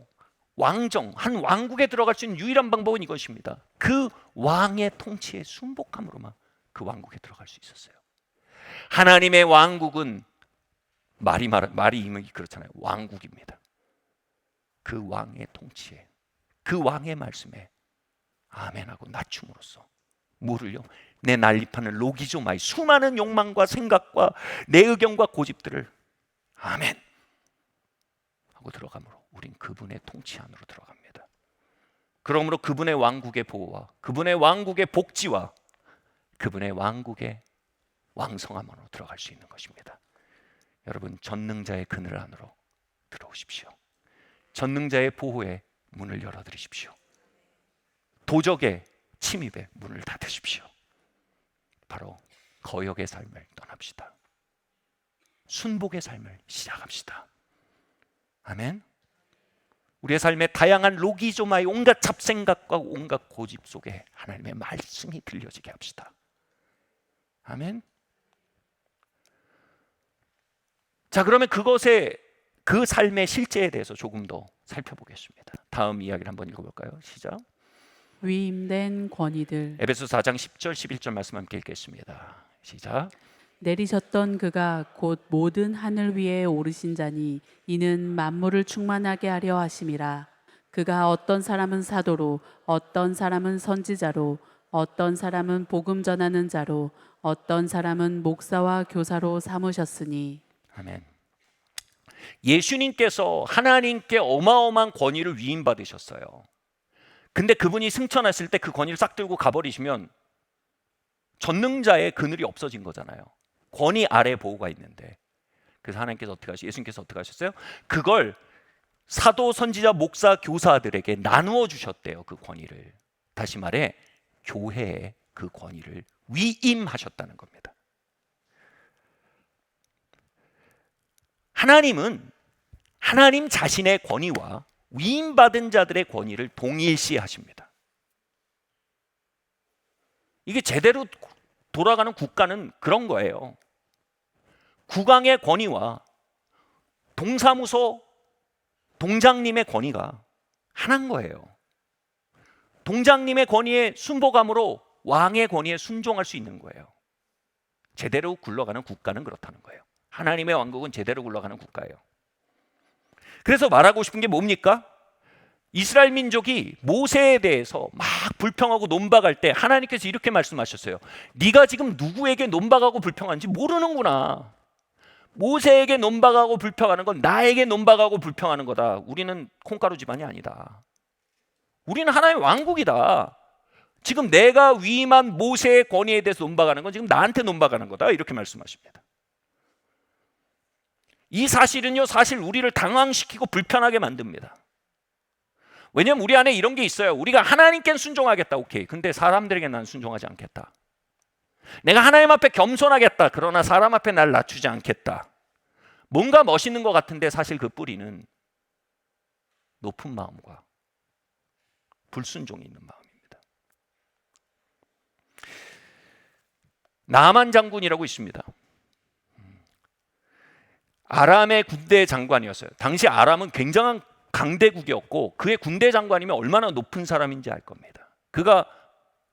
[SPEAKER 1] 왕정, 한 왕국에 들어갈 수 있는 유일한 방법은 이것입니다. 그 왕의 통치에 순복함으로만 그 왕국에 들어갈 수 있었어요. 하나님의 왕국은 말이 이미 그렇잖아요. 왕국입니다. 그 왕의 통치에, 그 왕의 말씀에 아멘하고 낮춤으로써 뭐를요? 내 난립하는 로기조마이 수많은 욕망과 생각과 내 의견과 고집들을 아멘 하고 들어가므로 우린 그분의 통치 안으로 들어갑니다. 그러므로 그분의 왕국의 보호와 그분의 왕국의 복지와 그분의 왕국의 왕성함으로 들어갈 수 있는 것입니다. 여러분, 전능자의 그늘 안으로 들어오십시오. 전능자의 보호에 문을 열어드리십시오. 도적의 침입에 문을 닫으십시오. 바로 거역의 삶을 떠납시다. 순복의 삶을 시작합시다. 아멘. 우리의 삶의 다양한 로기조마의 온갖 잡생각과 온갖 고집 속에 하나님의 말씀이 들려지게 합시다. 아멘. 자, 그러면 그 삶의 실제에 대해서 조금 더 살펴보겠습니다. 다음 이야기를 한번 읽어볼까요? 시작.
[SPEAKER 2] 위임된 권위들,
[SPEAKER 1] 에베소 4장 10절 11절 말씀 함께 읽겠습니다. 시작.
[SPEAKER 2] 내리셨던 그가 곧 모든 하늘 위에 오르신 자니 이는 만물을 충만하게 하려 하심이라. 그가 어떤 사람은 사도로, 어떤 사람은 선지자로, 어떤 사람은 복음 전하는 자로, 어떤 사람은 목사와 교사로 삼으셨으니.
[SPEAKER 1] 아멘. 예수님께서 하나님께 어마어마한 권위를 위임받으셨어요. 근데 그분이 승천하실 때 그 권위를 싹 들고 가버리시면 전능자의 그늘이 없어진 거잖아요. 권위 아래 보호가 있는데, 그래서 하나님께서 어떻게 하셨어요? 예수님께서 어떻게 하셨어요? 그걸 사도, 선지자, 목사, 교사들에게 나누어 주셨대요. 그 권위를. 다시 말해 교회에 그 권위를 위임하셨다는 겁니다. 하나님은 하나님 자신의 권위와 위임받은 자들의 권위를 동일시하십니다. 이게 제대로 돌아가는 국가는 그런 거예요. 국왕의 권위와 동사무소 동장님의 권위가 하나인 거예요. 동장님의 권위에 순복함으로 왕의 권위에 순종할 수 있는 거예요. 제대로 굴러가는 국가는 그렇다는 거예요. 하나님의 왕국은 제대로 굴러가는 국가예요. 그래서 말하고 싶은 게 뭡니까? 이스라엘 민족이 모세에 대해서 막 불평하고 논박할 때 하나님께서 이렇게 말씀하셨어요. 네가 지금 누구에게 논박하고 불평하는지 모르는구나. 모세에게 논박하고 불평하는 건 나에게 논박하고 불평하는 거다. 우리는 콩가루 집안이 아니다. 우리는 하나님의 왕국이다. 지금 내가 위임한 모세의 권위에 대해서 논박하는 건 지금 나한테 논박하는 거다, 이렇게 말씀하십니다. 이 사실은요, 사실 우리를 당황시키고 불편하게 만듭니다. 왜냐하면 우리 안에 이런 게 있어요. 우리가 하나님께는 순종하겠다, 오케이. 근데 사람들에게 난 순종하지 않겠다. 내가 하나님 앞에 겸손하겠다. 그러나 사람 앞에 날 낮추지 않겠다. 뭔가 멋있는 것 같은데 사실 그 뿌리는 높은 마음과 불순종이 있는 마음입니다. 나만 장군이라고 있습니다. 아람의 군대 장관이었어요. 당시 아람은 굉장한 강대국이었고 그의 군대 장관이면 얼마나 높은 사람인지 알 겁니다. 그가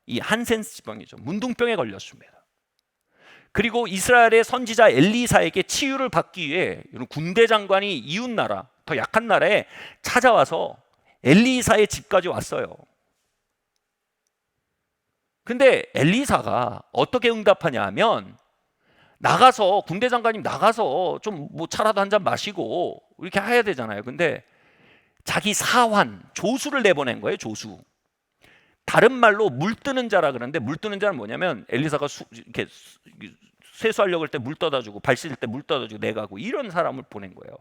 [SPEAKER 1] 이 한센스병이죠. 문둥병에 걸렸습니다. 그리고 이스라엘의 선지자 엘리사에게 치유를 받기 위해 군대 장관이 이웃 나라, 더 약한 나라에 찾아와서 엘리사의 집까지 왔어요. 근데 엘리사가 어떻게 응답하냐 하면, 나가서, 군대 장관님 나가서 좀 뭐 차라도 한 잔 마시고 이렇게 해야 되잖아요. 근데 자기 사환, 조수를 내보낸 거예요. 조수. 다른 말로 물 뜨는 자라 그러는데, 물 뜨는 자는 뭐냐면 엘리사가 이렇게 세수하려고 할 때 물 떠다 주고 발 씻을 때 물 떠다 주고 내가고, 이런 사람을 보낸 거예요.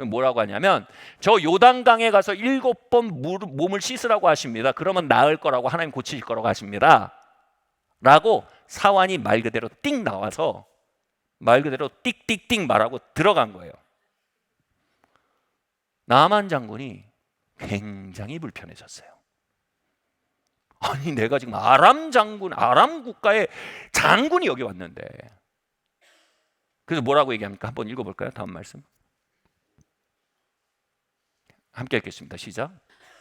[SPEAKER 1] 뭐라고 하냐면, 저 요단강에 가서 7번 몸을 씻으라고 하십니다. 그러면 나을 거라고, 하나님 고치실 거라고 하십니다. 라고 사환이 말 그대로 띵 나와서 말 그대로 띡띡띡 말하고 들어간 거예요. 나만 장군이 굉장히 불편해졌어요. 아니, 내가 지금 아람 장군, 아람 국가의 장군이 여기 왔는데. 그래서 뭐라고 얘기합니까? 한번 읽어볼까요? 다음 말씀 함께 읽겠습니다. 시작.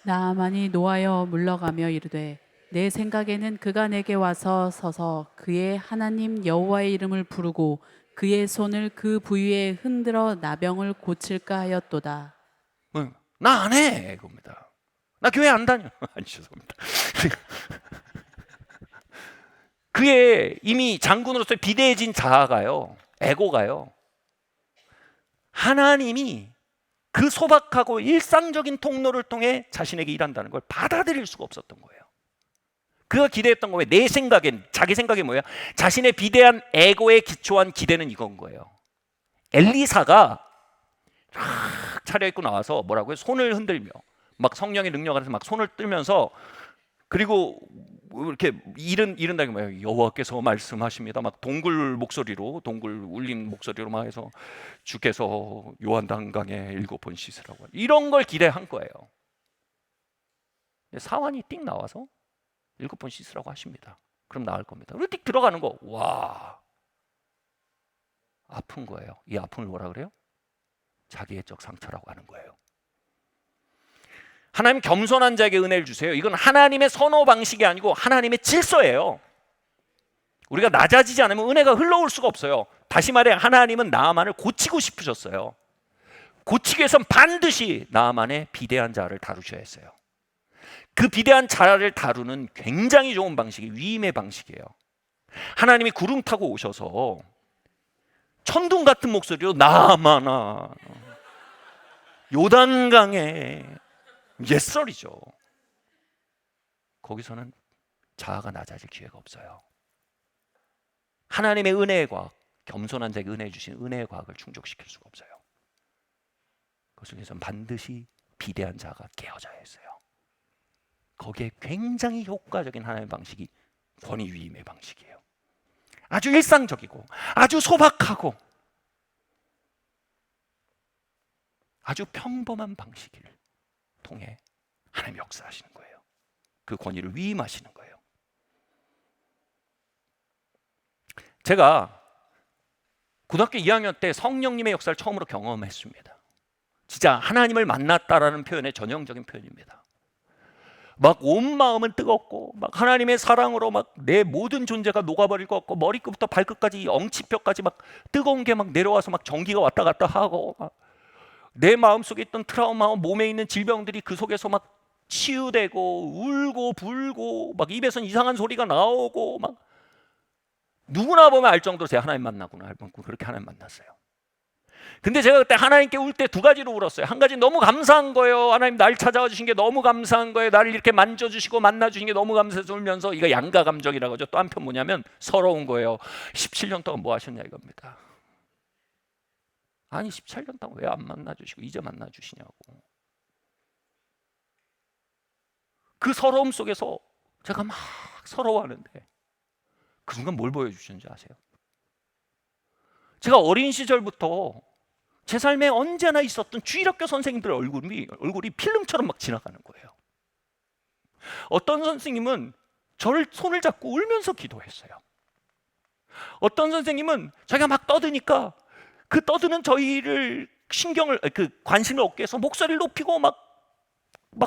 [SPEAKER 2] 나아만이 노하여 물러가며 이르되 내 생각에는 그가 내게 와서 서서 그의 하나님 여호와의 이름을 부르고 그의 손을 그 부위에 흔들어 나병을 고칠까 하였도다.
[SPEAKER 1] 나 안 해, 이겁니다. 나 교회 안 다녀. 아니, 죄송합니다. 그의 이미 장군으로서 비대해진 자아가요, 에고가요, 하나님이 그 소박하고 일상적인 통로를 통해 자신에게 일한다는 걸 받아들일 수가 없었던 거예요. 그가 기대했던 거예요. 내 생각엔, 자기 생각이 뭐야? 자신의 비대한 에고에 기초한 기대는 이건 거예요. 엘리사가 차려입고 나와서 뭐라고요? 손을 흔들며, 막 성령의 능력 안에서 막 손을 들면서, 그리고 이렇게 이른다는 게 뭐예요? 여호와께서 말씀하십니다. 막 동굴 목소리로, 동굴 울림 목소리로 막 해서 주께서 요한강에 7번 씻으라고, 이런 걸 기대한 거예요. 근데 사환이 띡 나와서 7번 씻으라고 하십니다. 그럼 나을 겁니다. 그리고 띡 들어가는 거, 와, 아픈 거예요. 이 아픔을 뭐라 그래요? 자기애적 상처라고 하는 거예요. 하나님 겸손한 자에게 은혜를 주세요. 이건 하나님의 선호 방식이 아니고 하나님의 질서예요. 우리가 낮아지지 않으면 은혜가 흘러올 수가 없어요. 다시 말해, 하나님은 나아만을 고치고 싶으셨어요. 고치기 위해서는 반드시 나아만의 비대한 자를 다루셔야 했어요. 그 비대한 자를 다루는 굉장히 좋은 방식이 위임의 방식이에요. 하나님이 구름 타고 오셔서 천둥 같은 목소리로 나아만아, 요단강에, 옛설이죠. 거기서는 자아가 낮아질 기회가 없어요. 하나님의 은혜의 과학, 겸손한 자에게 은혜 주신 은혜의 과학을 충족시킬 수가 없어요. 그것을 위해서는 반드시 비대한 자가 깨어져야 했어요. 거기에 굉장히 효과적인 하나님의 방식이 권위 위임의 방식이에요. 아주 일상적이고 아주 소박하고 아주 평범한 방식을 통해 하나님 역사하시는 거예요. 그 권위를 위임하시는 거예요. 제가 고등학교 2학년 때 성령님의 역사를 처음으로 경험했습니다. 진짜 하나님을 만났다라는 표현의 전형적인 표현입니다. 막 온 마음은 뜨겁고, 막 하나님의 사랑으로 막 내 모든 존재가 녹아버릴 것 같고, 머리끝부터 발끝까지, 엉치뼈까지 막 뜨거운 게 막 내려와서 막 전기가 왔다 갔다 하고, 막 내 마음속에 있던 트라우마, 몸에 있는 질병들이 그 속에서 막 치유되고, 울고 불고, 막 입에선 이상한 소리가 나오고, 막 누구나 보면 알 정도로 제가 하나님 만나구나, 그렇게 하나님 만났어요. 근데 제가 그때 하나님께 울 때 두 가지로 울었어요. 한 가지 너무 감사한 거예요. 하나님 날 찾아와 주신 게 너무 감사한 거예요. 나를 이렇게 만져주시고 만나주신 게 너무 감사해서 울면서, 이거 양가 감정이라고 하죠. 또 한편 뭐냐면 서러운 거예요. 17년 동안 뭐 하셨냐 이겁니다. 아니 17년 동안 왜 안 만나주시고 이제 만나주시냐고. 그 서러움 속에서 제가 막 서러워하는데 그 순간 뭘 보여주셨는지 아세요? 제가 어린 시절부터 제 삶에 언제나 있었던 주일학교 선생님들의 얼굴이 필름처럼 막 지나가는 거예요. 어떤 선생님은 저를 손을 잡고 울면서 기도했어요. 어떤 선생님은 자기가 막 떠드니까 그 떠드는 저희를 관심을 얻기 위해서 목소리를 높이고 막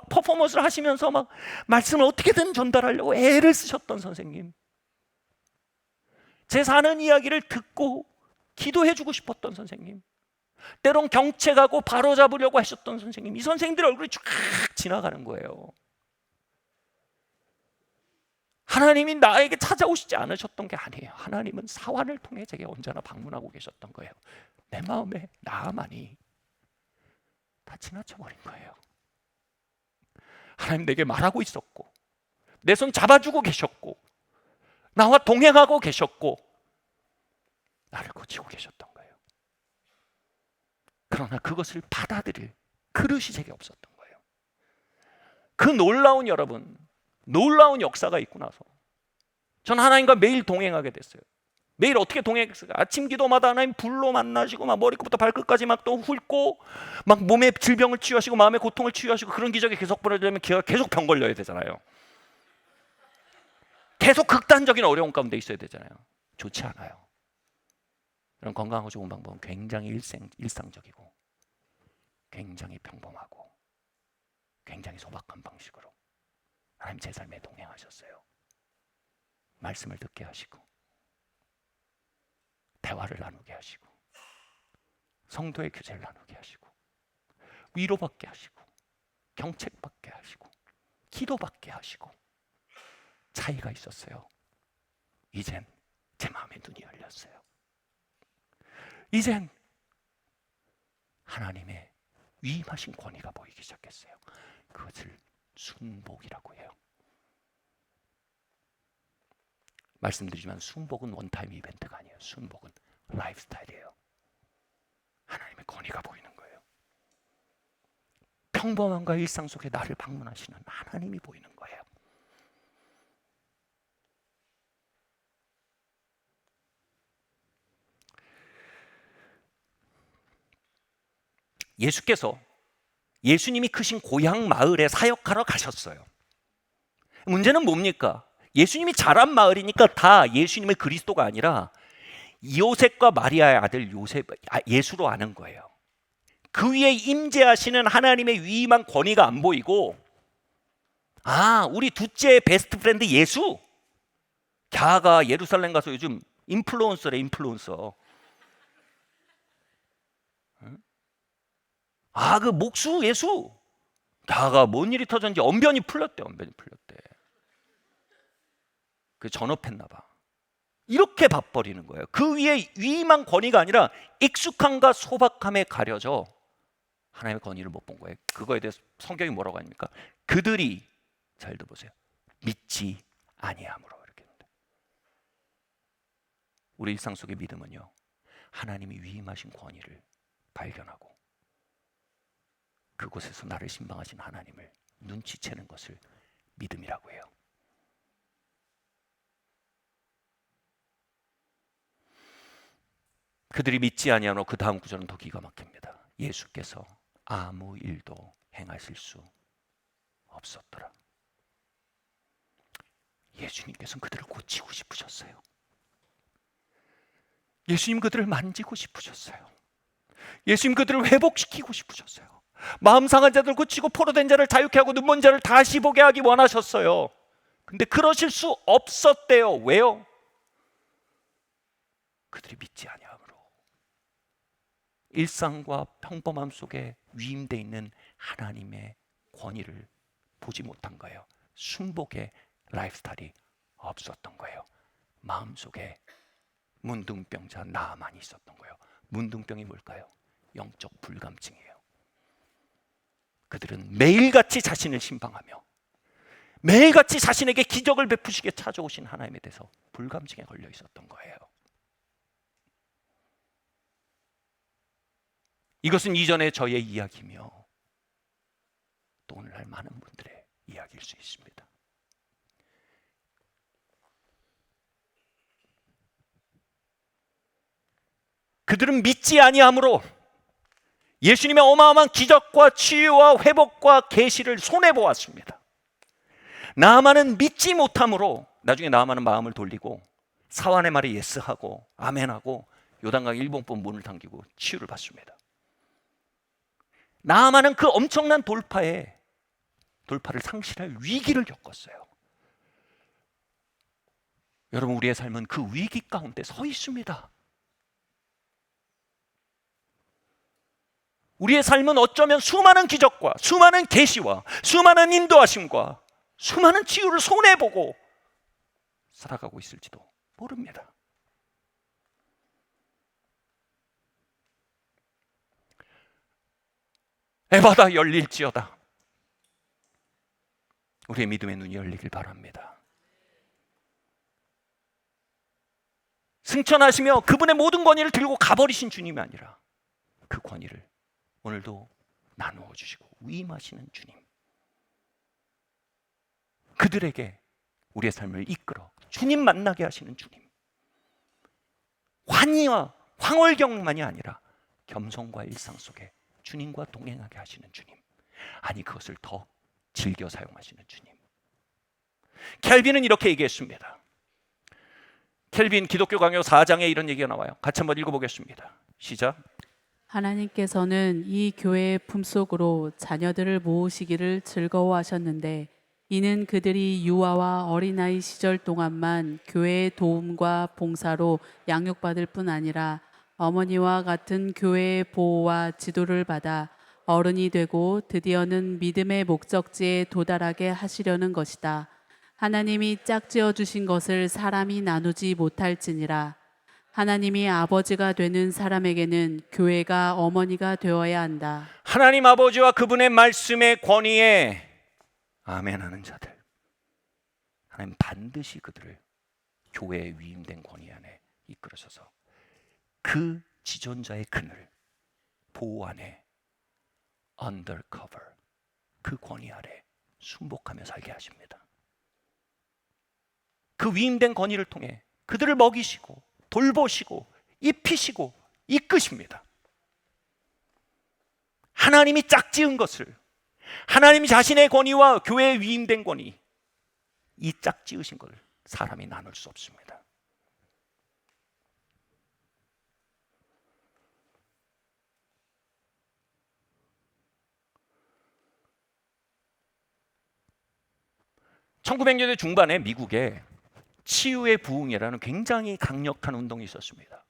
[SPEAKER 1] 퍼포먼스를 하시면서 막 말씀을 어떻게든 전달하려고 애를 쓰셨던 선생님. 제 사는 이야기를 듣고 기도해주고 싶었던 선생님. 때론 경책하고 바로잡으려고 하셨던 선생님. 이 선생님들의 얼굴이 쫙 지나가는 거예요. 하나님이 나에게 찾아오시지 않으셨던 게 아니에요. 하나님은 사환을 통해 제게 언제나 방문하고 계셨던 거예요. 내 마음에 나만이 다 지나쳐버린 거예요. 하나님 내게 말하고 있었고, 내 손 잡아주고 계셨고, 나와 동행하고 계셨고, 나를 고치고 계셨던 거예요. 그러나 그것을 받아들일 그릇이 제게 없었던 거예요. 그 놀라운 역사가 있고 나서 전 하나님과 매일 동행하게 됐어요. 매일 어떻게 동행했어요? 아침 기도마다 하나님 불로 만나시고 막 머리끝부터 발끝까지 막 또 훑고 막 몸의 질병을 치유하시고 마음의 고통을 치유하시고, 그런 기적이 계속 벌어지려면 기가 계속 병 걸려야 되잖아요. 계속 극단적인 어려움 가운데 있어야 되잖아요. 좋지 않아요. 이런 건강하고 좋은 방법은 굉장히 일상적이고 굉장히 평범하고 굉장히 소박한 방식으로 하나님 제 삶에 동행하셨어요. 말씀을 듣게 하시고 대화를 나누게 하시고 성도의 교제를 나누게 하시고 위로받게 하시고 경책받게 하시고 기도받게 하시고 차이가 있었어요. 이젠 제 마음의 눈이 열렸어요. 이젠 하나님의 위임하신 권위가 보이기 시작했어요. 그것을 순복이라고 해요. 말씀드리지만 순복은 원타임 이벤트가 아니에요. 순복은 라이프스타일이에요. 하나님의 권위가 보이는 거예요. 평범함과 일상 속에 나를 방문하시는 하나님이 보이는 거예요. 예수님이 크신 고향 마을에 사역하러 가셨어요. 문제는 뭡니까? 예수님이 자란 마을이니까 다 예수님의 그리스도가 아니라 요셉과 마리아의 아들 예수로 아는 거예요. 그 위에 임재하시는 하나님의 위임한 권위가 안 보이고, 우리 둘째 베스트 프렌드 예수, 걔가 예루살렘 가서 요즘 인플루언서래, 인플루언서. 그 목수 예수, 걔가 뭔 일이 터졌는지 언변이 풀렸대. 그 전업했나 봐. 이렇게 봐버리는 거예요. 그 위에 위임한 권위가 아니라 익숙함과 소박함에 가려져 하나님의 권위를 못 본 거예요. 그거에 대해서 성경이 뭐라고 합니까? 그들이, 잘 들어보세요, 믿지 아니함으로. 이렇게 합니다. 우리 일상 속의 믿음은요, 하나님이 위임하신 권위를 발견하고 그곳에서 나를 신방하신 하나님을 눈치채는 것을 믿음이라고 해요. 그들이 믿지 아니하노. 그 다음 구절은 더 기가 막힙니다. 예수께서 아무 일도 행하실 수 없었더라. 예수님께서는 그들을 고치고 싶으셨어요. 예수님 그들을 만지고 싶으셨어요. 예수님 그들을 회복시키고 싶으셨어요. 마음 상한 자들 고치고 포로된 자를 자유케 하고 눈먼 자를 다시 보게 하기 원하셨어요. 근데 그러실 수 없었대요. 왜요? 그들이 믿지 아니함으로. 일상과 평범함 속에 위임되어 있는 하나님의 권위를 보지 못한 거예요. 순복의 라이프스타일이 없었던 거예요. 마음속에 문둥병자 나만이 있었던 거예요. 문둥병이 뭘까요? 영적 불감증이에요. 그들은 매일같이 자신을 신방하며 매일같이 자신에게 기적을 베푸시게 찾아오신 하나님에 대해서 불감증에 걸려 있었던 거예요. 이것은 이전에 저의 이야기며 또 오늘날 많은 분들의 이야기일 수 있습니다. 그들은 믿지 아니함으로 예수님의 어마어마한 기적과 치유와 회복과 계시를 손해 보았습니다. 나아만은 믿지 못함으로 나중에 나아만은 마음을 돌리고 사환의 말에 예스하고 아멘하고 요단강 일본법 문을 당기고 치유를 받습니다. 나아만은 그 엄청난 돌파를 상실할 위기를 겪었어요. 여러분, 우리의 삶은 그 위기 가운데 서 있습니다. 우리의 삶은 어쩌면 수많은 기적과 수많은 계시와 수많은 인도하심과 수많은 치유를 손해보고 살아가고 있을지도 모릅니다. 에바다 열릴지어다. 우리의 믿음의 눈이 열리길 바랍니다. 승천하시며 그분의 모든 권위를 들고 가버리신 주님이 아니라 그 권위를 오늘도 나누어 주시고 위임하시는 주님, 그들에게 우리의 삶을 이끌어 주님 만나게 하시는 주님, 환희와 황홀경만이 아니라 겸손과 일상 속에 주님과 동행하게 하시는 주님, 아니 그것을 더 즐겨 사용하시는 주님. 켈빈은 이렇게 얘기했습니다. 켈빈 기독교 강요 4장에 이런 얘기가 나와요. 같이 한번 읽어보겠습니다. 시작.
[SPEAKER 2] 하나님께서는 이 교회의 품속으로 자녀들을 모으시기를 즐거워하셨는데 이는 그들이 유아와 어린아이 시절 동안만 교회의 도움과 봉사로 양육받을 뿐 아니라 어머니와 같은 교회의 보호와 지도를 받아 어른이 되고 드디어는 믿음의 목적지에 도달하게 하시려는 것이다. 하나님이 짝지어 주신 것을 사람이 나누지 못할지니라. 하나님이 아버지가 되는 사람에게는 교회가 어머니가 되어야 한다.
[SPEAKER 1] 하나님 아버지와 그분의 말씀의 권위에 아멘하는 자들, 하나님 반드시 그들을 교회에 위임된 권위 안에 이끌으셔서 그 지존자의 그늘, 보호 안에 undercover, 그 권위 아래 순복하며 살게 하십니다. 그 위임된 권위를 통해 그들을 먹이시고 돌보시고 입히시고 이끄십니다. 하나님이 짝지은 것을, 하나님이 자신의 권위와 교회에 위임된 권위, 이 짝지으신 걸 사람이 나눌 수 없습니다. (1900년대) 중반에 미국에 치유의 부흥이라는 굉장히 강력한 운동이 있었습니다.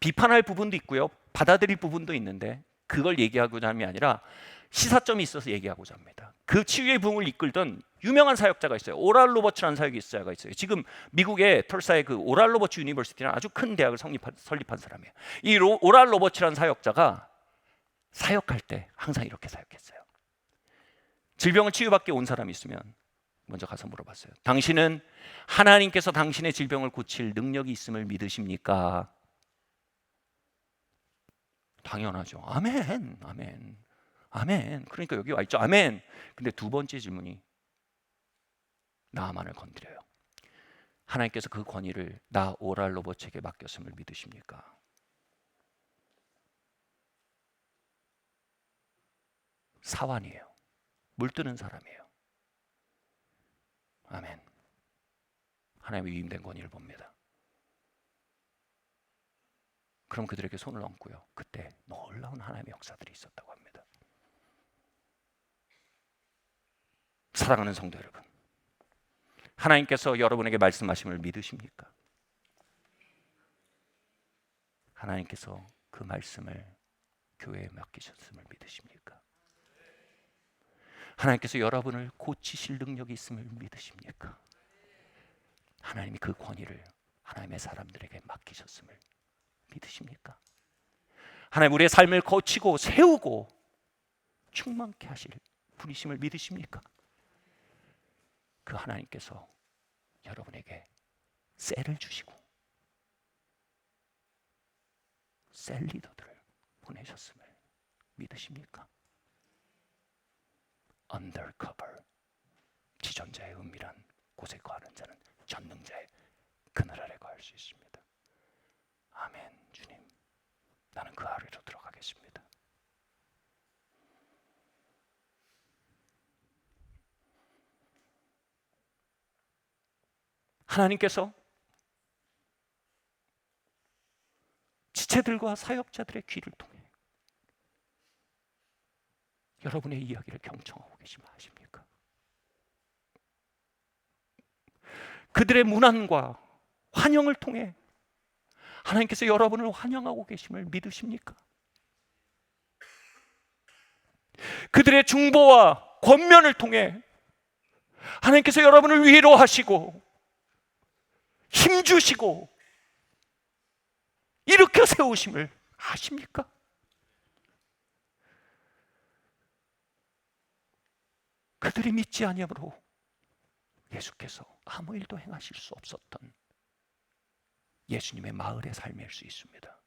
[SPEAKER 1] 비판할 부분도 있고요, 받아들일 부분도 있는데 그걸 얘기하고자 함이 아니라 시사점이 있어서 얘기하고자 합니다. 그 치유의 부흥을 이끌던 유명한 사역자가 있어요. 오랄 로버츠라는 사역자가 있어요. 지금 미국의 털사의 그 오랄 로버츠 유니버시티라는 아주 큰 대학을 설립한 사람이에요. 이 오랄 로버츠라는 사역자가 사역할 때 항상 이렇게 사역했어요. 질병을 치유받게 온 사람이 있으면 먼저 가서 물어봤어요. 당신은 하나님께서 당신의 질병을 고칠 능력이 있음을 믿으십니까? 당연하죠. 아멘, 아멘, 아멘. 그러니까 여기 와 있죠. 아멘. 근데 두 번째 질문이 나만을 건드려요. 하나님께서 그 권위를 나 오랄 로버츠에게 맡겼음을 믿으십니까? 사환이에요. 물드는 사람이에요. 아멘. 하나님의 위임된 권위를 봅니다. 그럼 그들에게 손을 얹고요, 그때 놀라운 하나님의 역사들이 있었다고 합니다. 사랑하는 성도 여러분, 하나님께서 여러분에게 말씀하심을 믿으십니까? 하나님께서 그 말씀을 교회에 맡기셨음을 믿으십니까? 하나님께서 여러분을 고치실 능력이 있음을 믿으십니까? 하나님이 그 권위를 하나님의 사람들에게 맡기셨음을 믿으십니까? 하나님 우리의 삶을 거치고 세우고 충만케 하실 분이심을 믿으십니까? 그 하나님께서 여러분에게 셀을 주시고 셀 리더들을 보내셨음을 믿으십니까? Undercover, 지존자의 은밀한 곳에 거하는 자는 전능자의 그늘 아래 거할 수 있습니다. 아멘. 주님, 나는 그 아래로 들어가겠습니다. 하나님께서 지체들과 사역자들의 귀를 통해 여러분의 이야기를 경청하고 계시면 아십니까? 그들의 문안과 환영을 통해 하나님께서 여러분을 환영하고 계심을 믿으십니까? 그들의 중보와 권면을 통해 하나님께서 여러분을 위로하시고 힘주시고 일으켜 세우심을 아십니까? 그들이 믿지 아니함으로 예수께서 아무 일도 행하실 수 없었던 예수님의 마을의 삶일 수 있습니다.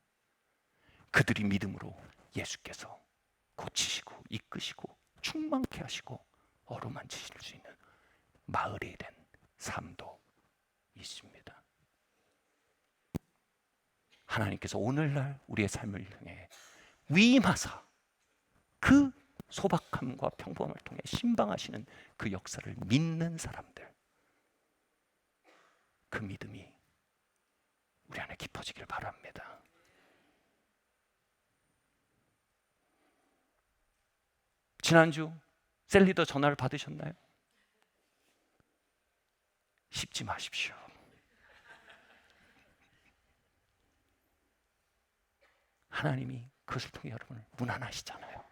[SPEAKER 1] 그들이 믿음으로 예수께서 고치시고 이끄시고 충만케 하시고 어루만지실 수 있는 마을이 된 삶도 있습니다. 하나님께서 오늘날 우리의 삶을 통해 위임하사 그 소박함과 평범함을 통해 신방하시는 그 역사를 믿는 사람들, 그 믿음이 우리 안에 깊어지길 바랍니다. 지난주 셀리더 전화를 받으셨나요? 씹지 마십시오. 하나님이 그것을 통해 여러분을 문안하시잖아요.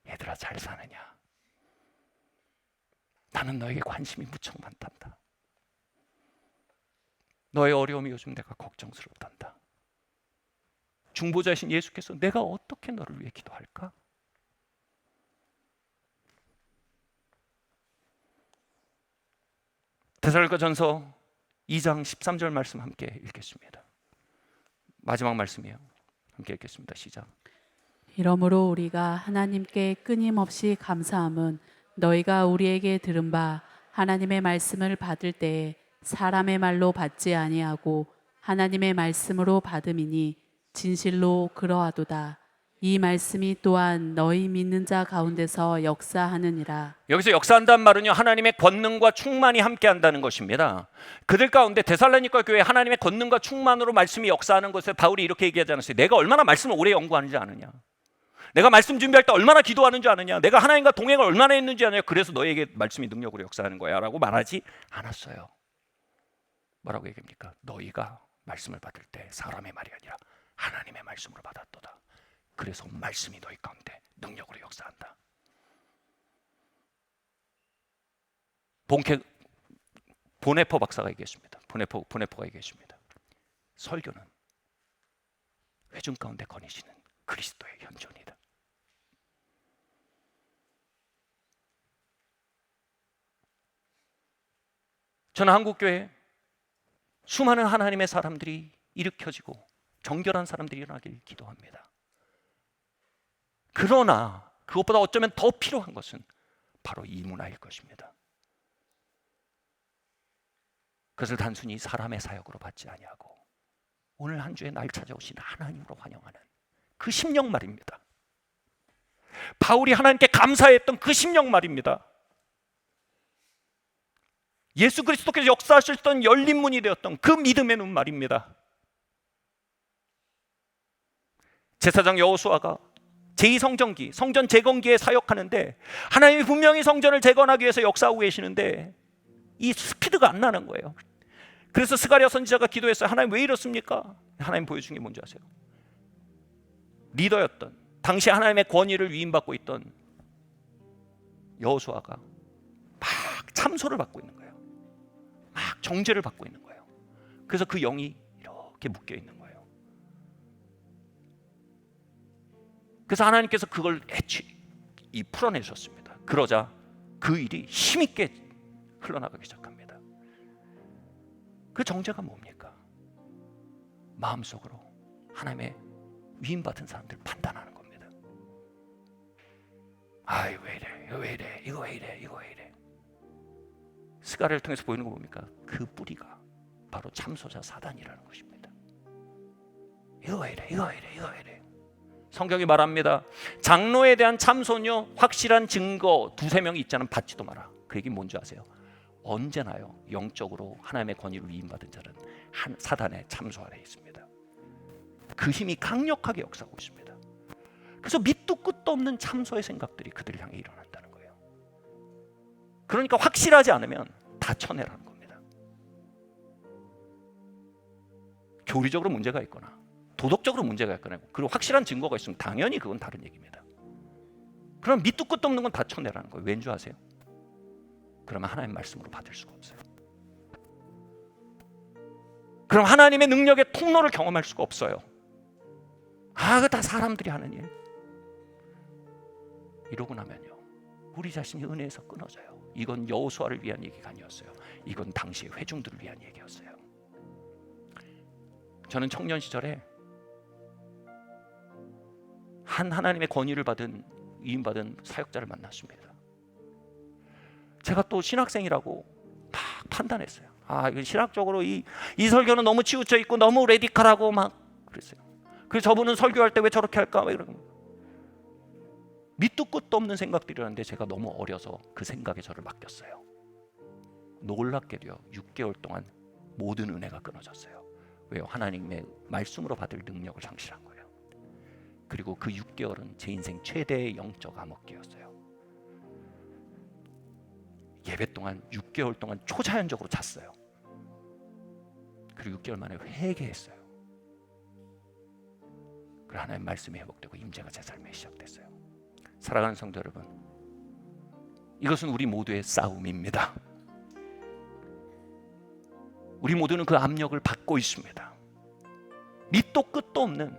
[SPEAKER 1] 얘들아, 잘 사느냐? 나는 너에게 관심이 무척 많단다. 너의 어려움이 요즘 내가 걱정스럽단다. 중보자이신 예수께서 내가 어떻게 너를 위해 기도할까? 데살로니가전서 2장 13절 말씀 함께 읽겠습니다. 마지막 말씀이에요. 함께 읽겠습니다. 시작.
[SPEAKER 2] 이러므로 우리가 하나님께 끊임없이 감사함은 너희가 우리에게 들은 바 하나님의 말씀을 받을 때에 사람의 말로 받지 아니하고 하나님의 말씀으로 받음이니 진실로 그러하도다. 이 말씀이 또한 너희 믿는 자 가운데서 역사하느니라.
[SPEAKER 1] 여기서 역사한다는 말은요, 하나님의 권능과 충만이 함께한다는 것입니다. 그들 가운데 데살로니가 교회 하나님의 권능과 충만으로 말씀이 역사하는 것에 바울이 이렇게 얘기하지 않았어요? 내가 얼마나 말씀을 오래 연구하는지 아느냐, 내가 말씀 준비할 때 얼마나 기도하는지 아느냐, 내가 하나님과 동행을 얼마나 했는지 아느냐, 그래서 너에게 말씀이 능력으로 역사하는 거야 라고 말하지 않았어요. 뭐라고 얘기합니까? 너희가 말씀을 받을 때 사람의 말이 아니라 하나님의 말씀으로 받았도다. 그래서 말씀이 너희 가운데 능력으로 역사한다. 보네포 박사가 얘기했습니다. 보네포가 얘기했습니다. 설교는 회중 가운데 거니시는 그리스도의 현존이다. 저는 한국교회 수많은 하나님의 사람들이 일으켜지고 정결한 사람들이 일어나길 기도합니다. 그러나 그것보다 어쩌면 더 필요한 것은 바로 이 문화일 것입니다. 그것을 단순히 사람의 사역으로 받지 아니하고 오늘 한 주에 날 찾아오신 하나님으로 환영하는 그 심령 말입니다. 바울이 하나님께 감사했던 그 심령 말입니다. 예수 그리스도께서 역사하셨던 열린 문이 되었던 그 믿음의 눈 말입니다. 제사장 여호수아가 제2성전기, 성전 재건기에 사역하는데 하나님이 분명히 성전을 재건하기 위해서 역사하고 계시는데 이 스피드가 안 나는 거예요. 그래서 스가랴 선지자가 기도했어요. 하나님 왜 이렇습니까? 하나님 보여준 게 뭔지 아세요? 리더였던, 당시 하나님의 권위를 위임받고 있던 여호수아가 막 참소를 받고 있는 거예요. 막 정죄를 받고 있는 거예요. 그래서 그 영이 이렇게 묶여 있는 거예요. 그래서 하나님께서 그걸 풀어내셨습니다. 그러자 그 일이 힘있게 흘러나가기 시작합니다. 그 정죄가 뭡니까? 마음속으로 하나님의 위임받은 사람들 판단하는 겁니다. 아, 이거 왜 이래, 이거 왜 이래, 이거 왜 이래, 이거 왜 이래. 스가랴를 통해서 보이는 거 뭡니까? 그 뿌리가 바로 참소자 사단이라는 것입니다. 이거 왜 이래, 이거 왜 이래, 이거 왜 이래. 성경이 말합니다. 장로에 대한 참소는요, 확실한 증거 두세 명이 있자는 받지도 마라. 그 얘기는 뭔지 아세요? 언제나요 영적으로 하나님의 권위를 위임받은 자는 사단의 참소 아래에 있습니다. 그 힘이 강력하게 역사하고 있습니다. 그래서 밑도 끝도 없는 참소의 생각들이 그들을 향해 일어난다는 거예요. 그러니까 확실하지 않으면 다 쳐내라는 겁니다. 교리적으로 문제가 있거나 도덕적으로 문제가 있거나 그리고 확실한 증거가 있으면 당연히 그건 다른 얘기입니다. 그럼 밑도 끝도 없는 건 다 쳐내라는 거예요. 왠 줄 아세요? 그러면 하나님 말씀으로 받을 수가 없어요. 그럼 하나님의 능력의 통로를 경험할 수가 없어요. 아, 그거 다 사람들이 하는 일. 이러고 나면요, 우리 자신이 은혜에서 끊어져요. 이건 여호수아를 위한 얘기가 아니었어요. 이건 당시의 회중들을 위한 얘기였어요. 저는 청년 시절에 하나님의 권위를 받은 위임받은 사역자를 만났습니다. 제가 또 신학생이라고 막 판단했어요. 아, 이거 신학적으로 이 설교는 너무 치우쳐 있고 너무 레디컬하고 막 그랬어요. 그래서 저분은 설교할 때 왜 저렇게 할까? 왜 이러고 밑도 끝도 없는 생각들이었는데 제가 너무 어려서 그 생각에 저를 맡겼어요. 놀랍게도요, 6개월 동안 모든 은혜가 끊어졌어요. 왜요? 하나님의 말씀으로 받을 능력을 상실한 거예요. 그리고 그 6개월은 제 인생 최대의 영적 암흑기였어요. 예배 동안 6개월 동안 초자연적으로 잤어요. 그리고 6개월 만에 회개했어요. 그리고 하나님 말씀이 회복되고 임재가 제 삶에 시작됐어요. 사랑하는 성도 여러분, 이것은 우리 모두의 싸움입니다. 우리 모두는 그 압력을 받고 있습니다. 밑도 끝도 없는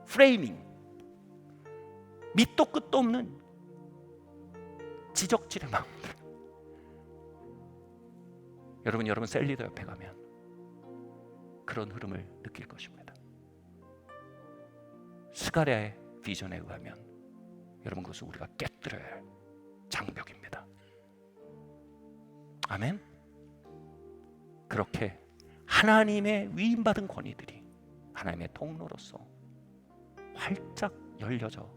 [SPEAKER 1] 프레이밍, 밑도 끝도 없는 지적질의 마음들. 여러분 셀리더 옆에 가면 그런 흐름을 느낄 것입니다. 스가랴의 비전에 의하면 여러분, 그것은 우리가 깨뜨려야 할 장벽입니다. 아멘. 그렇게 하나님의 위임받은 권위들이 하나님의 통로로서 활짝 열려져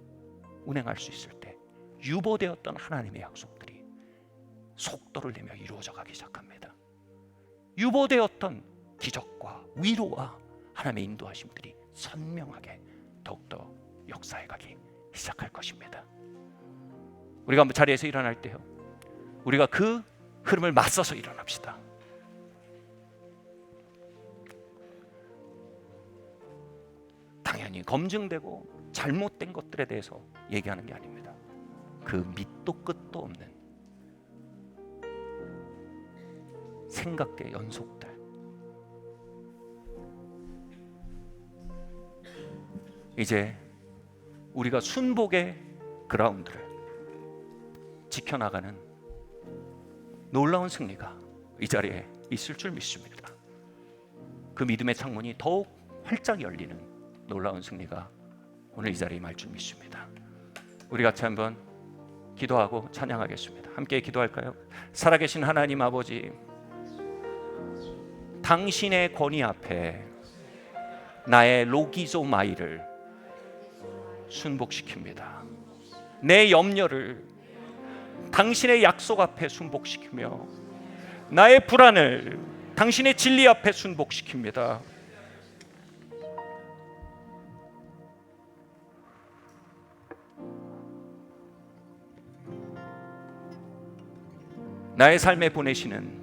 [SPEAKER 1] 운행할 수 있을 때 유보되었던 하나님의 약속들이 속도를 내며 이루어져 가기 시작합니다. 유보되었던 기적과 위로와 하나님의 인도하심들이 선명하게 더욱더 역사해 가기 시작할 것입니다. 우리가 자리에서 일어날 때요, 우리가 그 흐름을 맞서서 일어납시다. 당연히 검증되고 잘못된 것들에 대해서 얘기하는 게 아닙니다. 그 밑도 끝도 없는 생각의 연속들, 이제 우리가 순복의 그라운드를 지켜나가는 놀라운 승리가 이 자리에 있을 줄 믿습니다. 그 믿음의 창문이 더욱 활짝 열리는 놀라운 승리가 오늘 이 자리에 임할 줄 믿습니다. 우리 같이 한번 기도하고 찬양하겠습니다. 함께 기도할까요? 살아계신 하나님 아버지, 당신의 권위 앞에 나의 로기조마이를 순복시킵니다. 내 염려를 당신의 약속 앞에 순복시키며 나의 불안을 당신의 진리 앞에 순복시킵니다. 나의 삶에 보내시는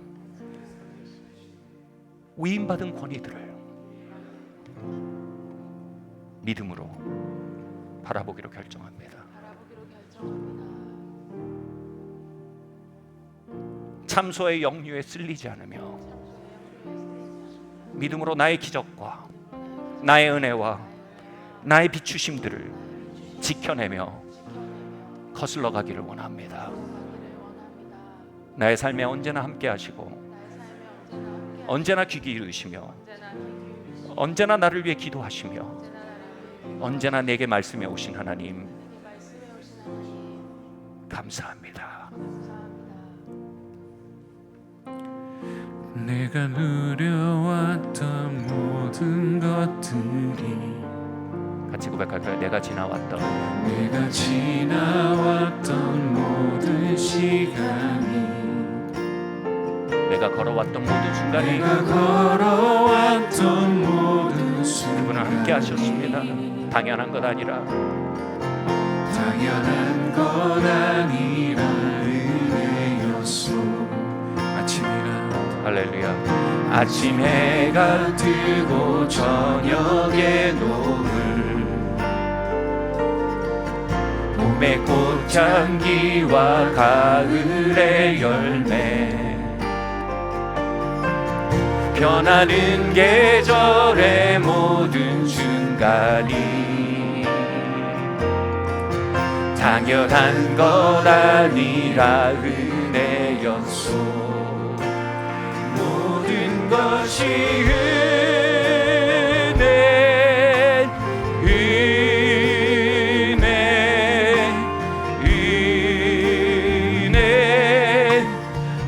[SPEAKER 1] 위임받은 권위들을 믿음으로 바라보기로 결정합니다. 참소의 역류에 쓸리지 않으며 믿음으로 나의 기적과 나의 은혜와 나의 비추심들을 지켜내며 거슬러 가기를 원합니다. 나의 삶에 언제나 함께 하시고 언제나 귀 기울이시며 언제나 나를 위해 기도하시며 언제나 내게 말씀해 오신 하나님, 감사합니다.
[SPEAKER 3] 내가 누려왔던 모든 것들이,
[SPEAKER 1] 같이 고백할까요? 내가 지나왔던
[SPEAKER 3] 모든 시간이,
[SPEAKER 1] 내가 걸어왔던 모든 순간이
[SPEAKER 3] 내가 걸어왔던 모든 순간이
[SPEAKER 1] 그분은 함께 하셨습니다. 당연한 것 아니라
[SPEAKER 3] 당연한 것 아니라 은혜였소. 아침이라
[SPEAKER 1] 할렐루야. 아침 해가
[SPEAKER 3] 뜨고 저녁의 노을,
[SPEAKER 1] 봄의 꽃향기와 가을의 열매, 변하는 계절의 모든 순간이 당연한 것 아니라 은혜였소. 모든 것이 은혜, 은혜,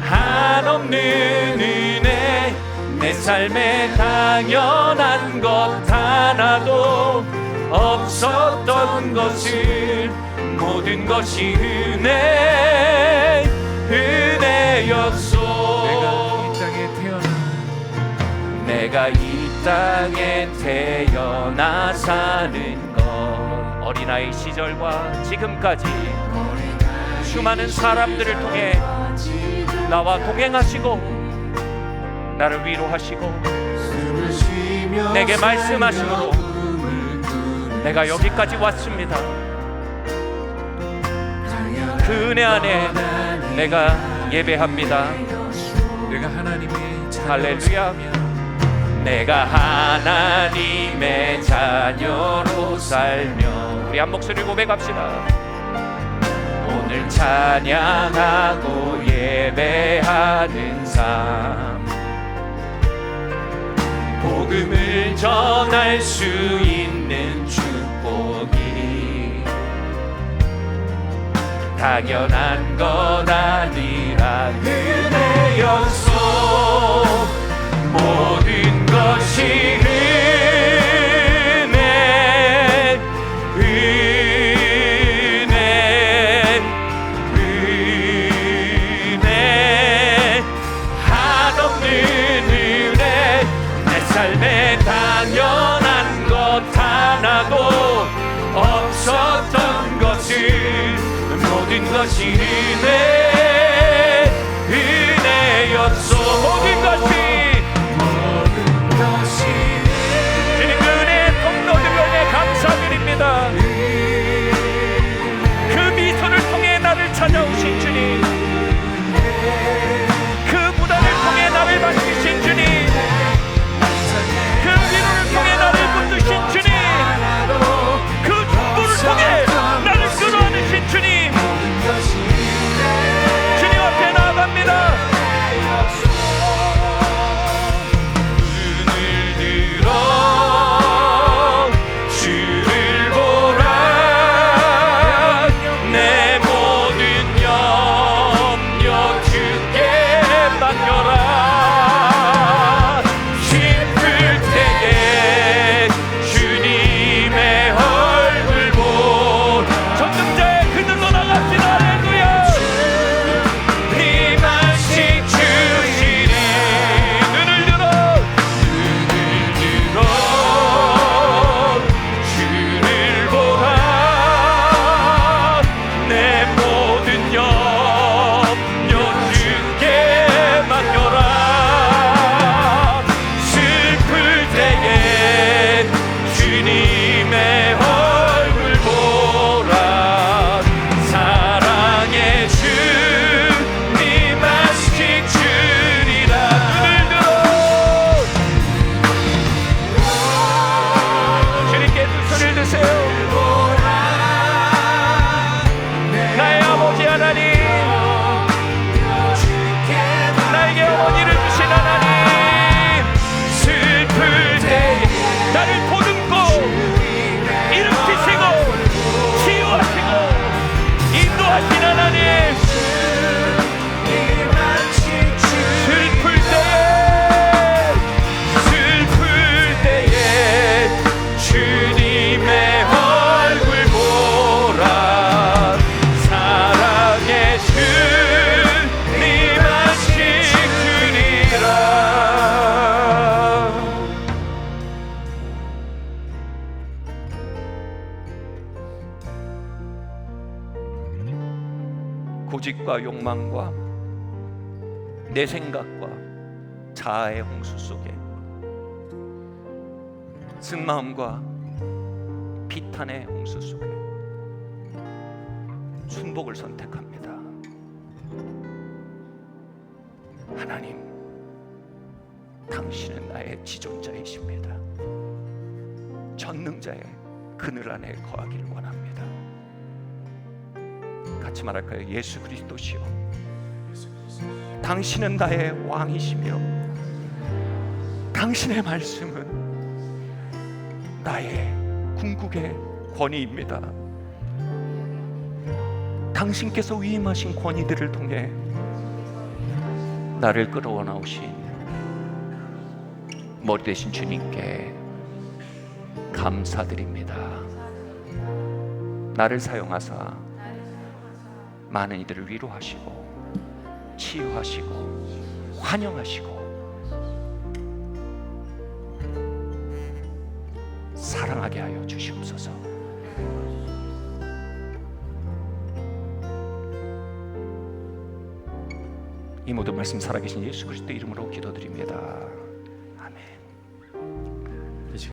[SPEAKER 1] 한없는 은혜. 내 삶에 당연한 것 하나도 없었던 것을, 모든 것이 은혜, 은혜였소. 내가 이 땅에 태어나 사는 것, 어린아이 시절과 지금까지 수많은 사람들을 통해 나와 동행하시고 나를 위로하시고 내게 말씀하심으로 내가 여기까지 왔습니다. 그 은혜 안에 내가 예배합니다.
[SPEAKER 3] 내가 하나님의
[SPEAKER 1] 할렐루야. 내가 하나님의 자녀로 살며, 우리 한 목소리 고백합시다. 오늘 찬양하고 예배하는 삶, 복음을 전할 수 있는 축복이 당연한 것 아니라 은혜였소. 모든 것이 은혜, 은혜, 은혜, 한없는 은혜. 내 삶에 당연한 것 하나도 없었던 것을, 모든 것이 은혜, 은혜였소. 모든 것이 주님 은혜 통로들로 인해 감사드립니다. 그 미소를 통해 나를 찾아오신 주님, 그 무단을 통해 나를 만드신 주님, 그 위로를 통해 나를 붙드신 주님, 그 축복을 통해 나를 끌어안으신 주님, 고집과 욕망과 내 생각과 자아의 홍수 속에 쓴마음과 비탄의 홍수 속에 순복을 선택합니다. 하나님, 당신은 나의 지존자이십니다. 전능자의 그늘 안에 거하기를 원합니다. 같이 말할까요? 예수 그리스도시여, 당신은 나의 왕이시며 당신의 말씀은 나의 궁극의 권위입니다. 당신께서 위임하신 권위들을 통해 나를 끌어와 나오신 머리 대신 주님께 감사드립니다. 나를 사용하사 많은 이들을 위로하시고 치유하시고 환영하시고 사랑하게 하여 주시옵소서. 이 모든 말씀 살아계신 예수 그리스도 이름으로 기도드립니다.